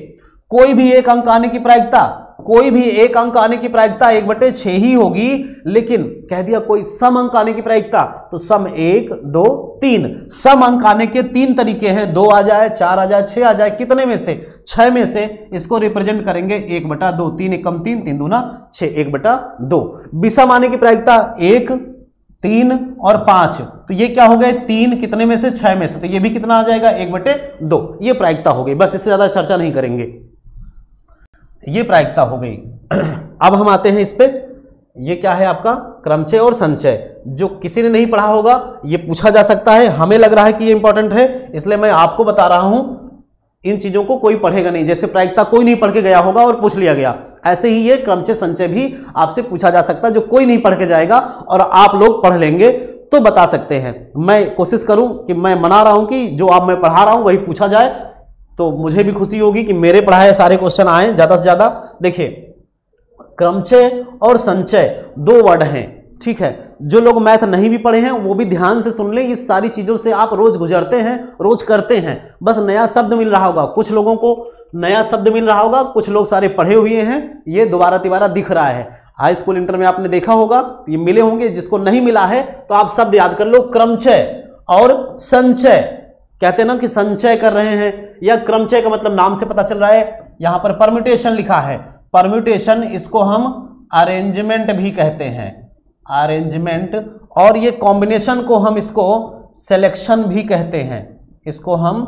कोई भी एक अंक आने की प्रायिकता, कोई भी एक अंक आने की प्रायिकता 1/6 ही होगी, लेकिन कह दिया कोई सम अंक आने की प्रायिकता, तो सम 1 2 3, सम अंक आने के 3 तरीके हैं, 2 आ जाए, 4 आ जाए, 6 आ जाए, कितने में से? 6 में से इसको रिप्रेजेंट करेंगे 1/2, 3 एकम 3, 3 दूना 6, 1/2। विषम आने की प्रायिकता 1 3 और 5, तो ये क्या हो गए? 3 कितने में से? 6 में से, तो ये भी कितना आ जाएगा? 1/2। ये प्रायिकता हो गई, बस इससे ज्यादा चर्चा नहीं करेंगे, ये प्रायिकता हो गई। अब हम आते हैं इस पे, ये क्या है आपका? क्रमचय और संचय। जो किसी ने नहीं पढ़ा होगा ये पूछा जा सकता है, हमें लग रहा है कि ये इंपॉर्टेंट है, इसलिए मैं आपको बता रहा हूं। इन चीजों को कोई पढ़ेगा नहीं, जैसे प्रायिकता कोई नहीं पढ़ के गया होगा और पूछ लिया गया, ऐसे ही ये क्रमचय संचय भी आपसे पूछा जा सकता है। जो कोई नहीं पढ़ के जाएगा और आप लोग पढ़ लेंगे तो बता सकते हैं। मैं कोशिश करूं कि मैं मना रहा हूं कि जो आप मैं पढ़ा रहा हूं वही पूछा जाए, तो मुझे भी खुशी होगी कि मेरे पढ़ाए सारे क्वेश्चन आए ज्यादा से ज्यादा। देखिए, क्रमचय और संचय 2 वर्ड हैं, ठीक है। जो लोग मैथ नहीं भी पढ़े हैं वो भी ध्यान से सुन लें, इस सारी चीजों से आप रोज गुजरते हैं, रोज करते हैं, बस नया शब्द मिल रहा होगा, कुछ लोगों को नया शब्द मिल रहा होगा, कुछ लोग सारे पढ़े हुए हैं, ये दोबारा तिबारा दिख रहा है। हाई स्कूल इंटर में आपने देखा होगा, ये मिले होंगे, जिसको नहीं मिला है तो आप शब्द याद कर लो, क्रमचय और संचय। कहते हैं ना कि संचय कर रहे हैं, या क्रमचय का मतलब नाम से पता चल रहा है, यहां पर परम्यूटेशन लिखा है, परम्यूटेशन, इसको हम अरेंजमेंट भी कहते हैं, अरेंजमेंट। और ये कॉम्बिनेशन को हम इसको सिलेक्शन भी कहते हैं, इसको हम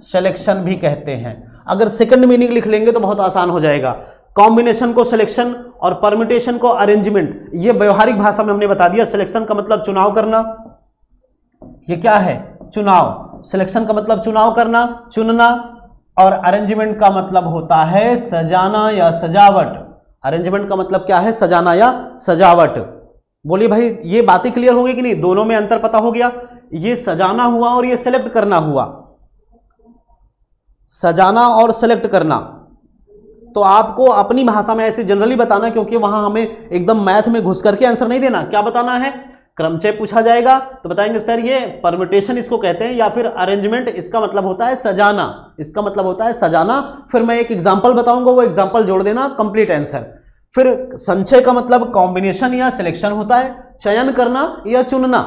सिलेक्शन भी कहते हैं। अगर सेकंड मीनिंग लिख लेंगे तो बहुत आसान हो जाएगा। कॉम्बिनेशन को सिलेक्शन और परम्यूटेशन को अरेंजमेंट, ये व्यवहारिक भाषा में हमने बता दिया। सिलेक्शन का मतलब चुनाव करना, ये क्या है? चुनाव। सिलेक्शन का मतलब चुनाव करना, चुनना, और अरेंजमेंट का मतलब होता है सजाना या सजावट। अरेंजमेंट का मतलब क्या है? सजाना या सजावट। बोलिए भाई, ये बातें क्लियर हो गई कि नहीं? दोनों में अंतर पता हो गया? ये सजाना हुआ और ये सेलेक्ट करना हुआ, सजाना और सेलेक्ट करना। तो आपको अपनी भाषा में ऐसे जनरली बताना, क्योंकि वहां हमें एकदम मैथ में घुस करके आंसर नहीं देना। क्या बताना है? क्रमचय पूछा जाएगा तो बताएंगे सर ये परम्यूटेशन इसको कहते हैं, या फिर अरेंजमेंट इसका मतलब होता है सजाना, इसका मतलब होता है सजाना। फिर मैं एक एग्जांपल बताऊंगा, वो एग्जांपल जोड़ देना, कंप्लीट आंसर। फिर संचय का मतलब कॉम्बिनेशन या सिलेक्शन होता है, चयन करना या चुनना,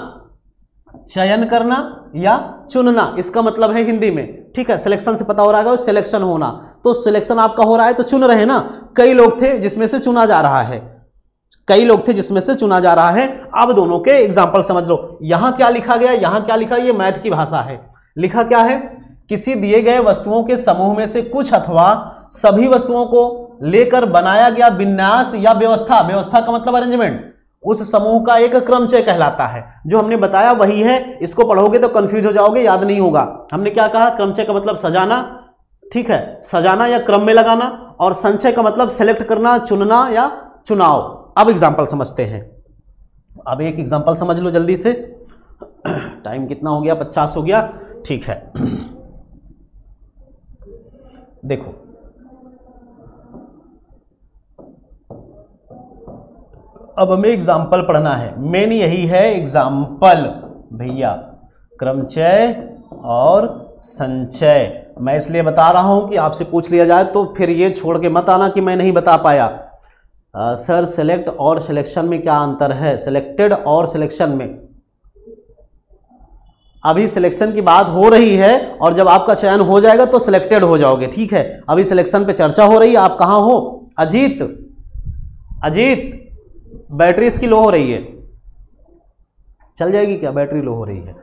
चयन करना या चुनना, इसका मतलब है हिंदी में, ठीक है। सिलेक्शन से पता हो रहा है सिलेक्शन होना, तो सिलेक्शन आपका हो रहा है तो चुन रहे हैं ना। कई लोग थे जिसमें से चुना जा रहा है, कई लोग थे जिसमें से चुना जा रहा है। अब दोनों के एग्जाम्पल समझ लो। यहां क्या लिखा गया, यहां क्या लिखा, ये मैथ की भाषा है। लिखा क्या है? किसी दिए गए वस्तुओं के समूह में से कुछ अथवा सभी वस्तुओं को लेकर बनाया गया विन्यास या व्यवस्था, व्यवस्था का मतलब अरेंजमेंट, उस समूह का एक क्रमचय कहलाता है। जो हमने बताया वही है, इसको पढ़ोगे तो कंफ्यूज हो जाओगे, याद नहीं होगा। हमने क्या कहा? क्रमचय का मतलब सजाना, ठीक है, सजाना या क्रम में लगाना, और संचय का मतलब सेलेक्ट करना, चुनना या चुनाव। अब एग्जाम्पल समझते हैं। अब एक एग्जाम्पल समझ लो जल्दी से। टाइम कितना हो गया? 50 हो गया, ठीक है। देखो, अब हमें एग्जाम्पल पढ़ना है, मेन यही है एग्जाम्पल भैया, क्रमचय और संचय। मैं इसलिए बता रहा हूं कि आपसे पूछ लिया जाए तो फिर ये छोड़ के मत आना कि मैं नहीं बता पाया। सर सेलेक्ट और सिलेक्शन में क्या अंतर है? सिलेक्टेड और सिलेक्शन में, अभी सिलेक्शन की बात हो रही है और जब आपका चयन हो जाएगा तो सिलेक्टेड हो जाओगे, ठीक है। अभी सिलेक्शन पे चर्चा हो रही है। आप कहां हो? अजीत, अजीत बैटरी इसकी लो हो रही है, चल जाएगी क्या? बैटरी लो हो रही है।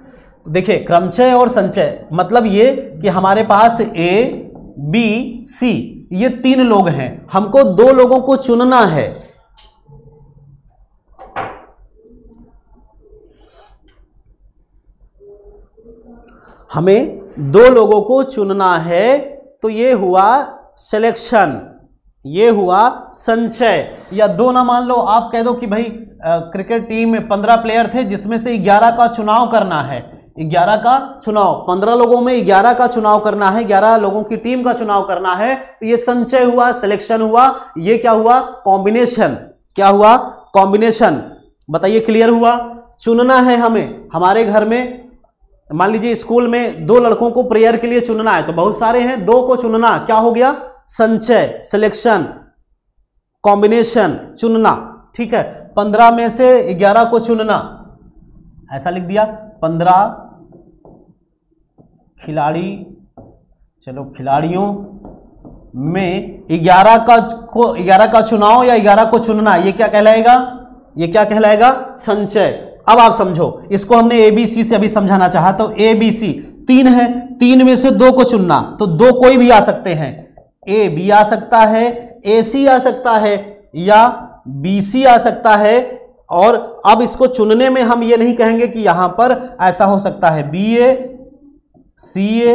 तो देखिए, क्रमचय और संचय मतलब ये कि हमारे पास ए बी सी ये 3 लोग हैं, हमको 2 लोगों को चुनना है। हमें 2 लोगों को चुनना है, तो ये हुआ सिलेक्शन, ये हुआ संचय। या 2 ना मान लो, आप कह दो कि भाई क्रिकेट टीम में 15 प्लेयर थे जिसमें से 11 का चुनाव करना है, 11 का चुनाव, 15 लोगों में 11 का चुनाव करना है, 11 लोगों की टीम का चुनाव करना है, तो ये संचय हुआ, सिलेक्शन हुआ। ये क्या हुआ? कॉम्बिनेशन। क्या हुआ? कॉम्बिनेशन। बताइए, क्लियर हुआ? चुनना है हमें, हमारे घर में मान लीजिए स्कूल में 2 लड़कों को प्रेयर के लिए चुनना है, तो बहुत सारे हैं, 2 को चुनना, क्या हो गया? संचय, सिलेक्शन। कॉम्बिनेशन, चुनना, ठीक है। 15 में से 11 को चुनना, ऐसा लिख दिया। 15 खिलाड़ी, चलो खिलाड़ियों में 11 का चुनाव या 11 को चुनना, ये क्या कहलाएगा? ये क्या कहलाएगा? संचय। अब आप समझो, इसको हमने ABC से अभी समझाना चाहा, तो ABC 3 है, 3 में से 2 को चुनना, तो 2 कोई भी आ सकते हैं, AB आ सकता है, AC आ सकता है, या BC आ सकता है। और अब इसको चुनने में हम ये नहीं कहेंगे कि यहां पर ऐसा हो सकता है BA, CA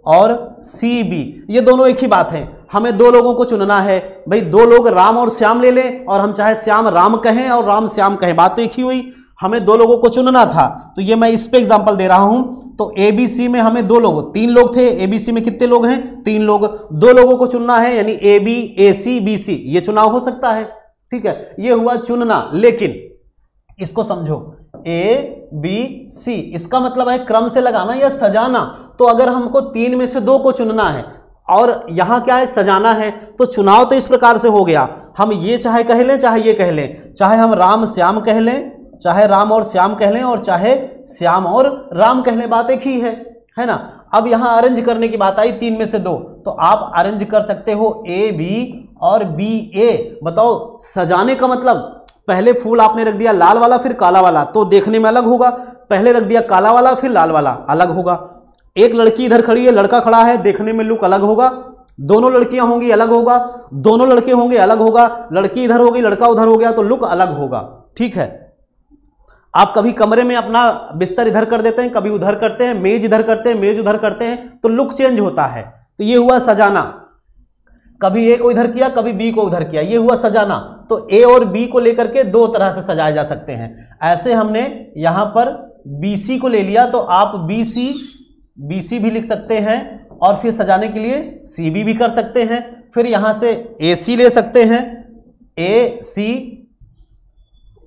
और CB, ये दोनों एक ही बात है। हमें 2 लोगों को चुनना है, भाई 2 लोग राम और श्याम ले लें, और हम चाहे श्याम राम कहें और राम श्याम कहें, बात तो एक ही हुई। हमें 2 लोगों को चुनना था, तो ये मैं इस पे एग्जांपल दे रहा हूं। तो ABC में हमें 2 लोग, 3 लोग थे, ABC में कितने लोग हैं? 3 लोग। 2 लोगों को चुनना है, यानी AB, AC, BC, ये चुनाव हो सकता है, ठीक है। ये हुआ चुनना। लेकिन इसको समझो, ABC, इसका मतलब है क्रम से लगाना या सजाना। तो अगर हमको 3 में से 2 को चुनना है और यहां क्या है? सजाना है, तो चुनाव तो इस प्रकार से हो गया। हम ये चाहे कह लें, चाहे ये कह लें, चाहे हम राम श्याम कह लें, चाहे राम और श्याम कह लें, और चाहे श्याम और राम कह लें, बात एक ही है ना। अब यहां अरेंज करने की बात आई, 3 में से 2, तो आप अरेंज कर सकते हो AB और BA। बताओ, सजाने का मतलब, पहले फूल आपने रख दिया लाल वाला फिर काला वाला, तो देखने में अलग होगा। पहले रख दिया काला वाला फिर लाल वाला, अलग होगा। एक लड़की इधर खड़ी है, लड़का खड़ा है, देखने में लुक अलग होगा। दोनों लड़कियां होंगी, अलग होगा। दोनों लड़के होंगे, अलग होगा। लड़की इधर होगी, लड़का उधर हो गया, तो लुक अलग होगा, ठीक है। आप कभी कमरे में अपना बिस्तर इधर कर देते हैं, कभी उधर करते हैं, मेज इधर करते हैं, मेज उधर करते हैं, तो लुक चेंज होता है। तो ये हुआ सजाना। कभी A को इधर किया, कभी B को उधर किया, ये हुआ सजाना। तो A और B को लेकर के 2 तरह से सजाए जा सकते हैं। ऐसे हमने यहां पर BC को ले लिया, तो आप BC भी लिख सकते हैं, और फिर सजाने के लिए CB भी कर सकते हैं। फिर यहां से AC ले सकते हैं,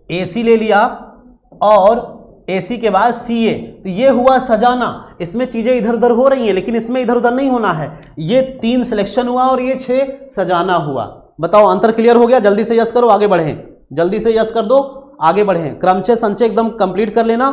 AC ले लिया, और AC के बाद CA, तो ये हुआ सजाना। इसमें चीजें इधर उधर हो रही हैं, लेकिन इसमें इधर उधर नहीं होना है। ये 3 सिलेक्शन हुआ और ये 6 सजाना हुआ। बताओ, अंतर क्लियर हो गया? जल्दी से यस करो, आगे बढ़ें। जल्दी से यस कर दो, आगे बढ़ें। क्रमचय संचय एकदम कंप्लीट कर लेना।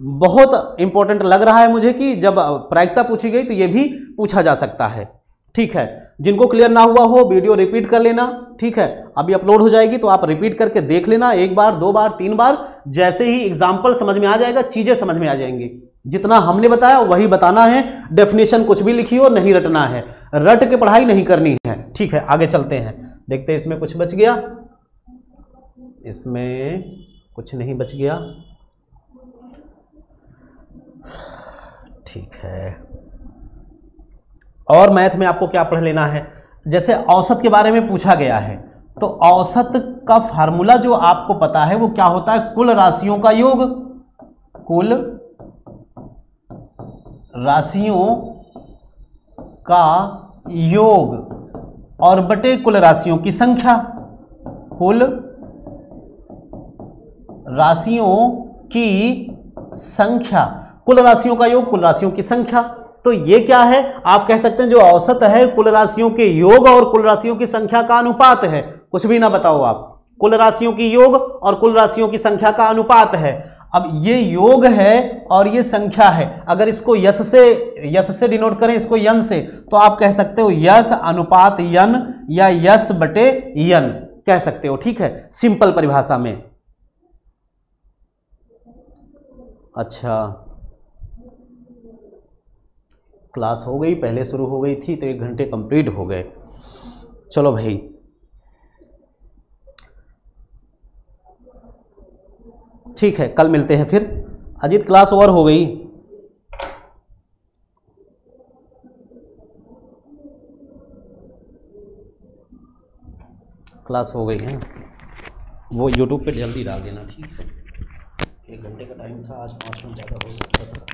बहुत इंपॉर्टेंट लग रहा है मुझे कि जब प्रायिकता पूछी गई तो ये भी पूछा जा सकता है, ठीक है। जिनको क्लियर ना हुआ हो, वीडियो रिपीट कर लेना, ठीक है। अभी अपलोड हो जाएगी, तो आप रिपीट करके देख लेना, 1 बार 2 बार 3 बार। जैसे ही एग्जाम्पल समझ में आ जाएगा, चीजें समझ में आ जाएंगी। जितना हमने बताया वही बताना है। डेफिनेशन कुछ भी लिखी हो, नहीं रटना है, रट के पढ़ाई नहीं करनी है, ठीक है। आगे चलते हैं, देखते हैं इसमें कुछ बच गया, इसमें कुछ नहीं बच गया, ठीक है। और मैथ में आपको क्या पढ़ लेना है? जैसे औसत के बारे में पूछा गया है, तो औसत का फार्मूला जो आपको पता है वो क्या होता है? कुल राशियों का योग, कुल राशियों का योग और बटे कुल राशियों की संख्या। कुल राशियों की संख्या, कुल राशियों का योग, कुल राशियों की संख्या। तो ये क्या है? आप कह सकते हैं जो औसत है कुल राशियों के योग और कुल राशियों की संख्या का अनुपात है। कुछ भी ना बताओ आप, कुल राशियों की योग और कुल राशियों की संख्या का अनुपात है। अब ये योग है और ये संख्या है। अगर इसको यश से डिनोट करें, इसको यन से, तो आप कह सकते हो यश अनुपात यन या यश बटे यन कह सकते हो, ठीक है, सिंपल परिभाषा में। अच्छा, क्लास हो गई, पहले शुरू हो गई थी तो 1 घंटे कंप्लीट हो गए। चलो भाई, ठीक है, कल मिलते हैं फिर। अजीत, क्लास ओवर हो गई? क्लास हो गई है, वो यूट्यूब पे जल्दी डाल देना, ठीक है। 1 घंटे का टाइम था, आज 5 मिनट ज़्यादा हो सकता था।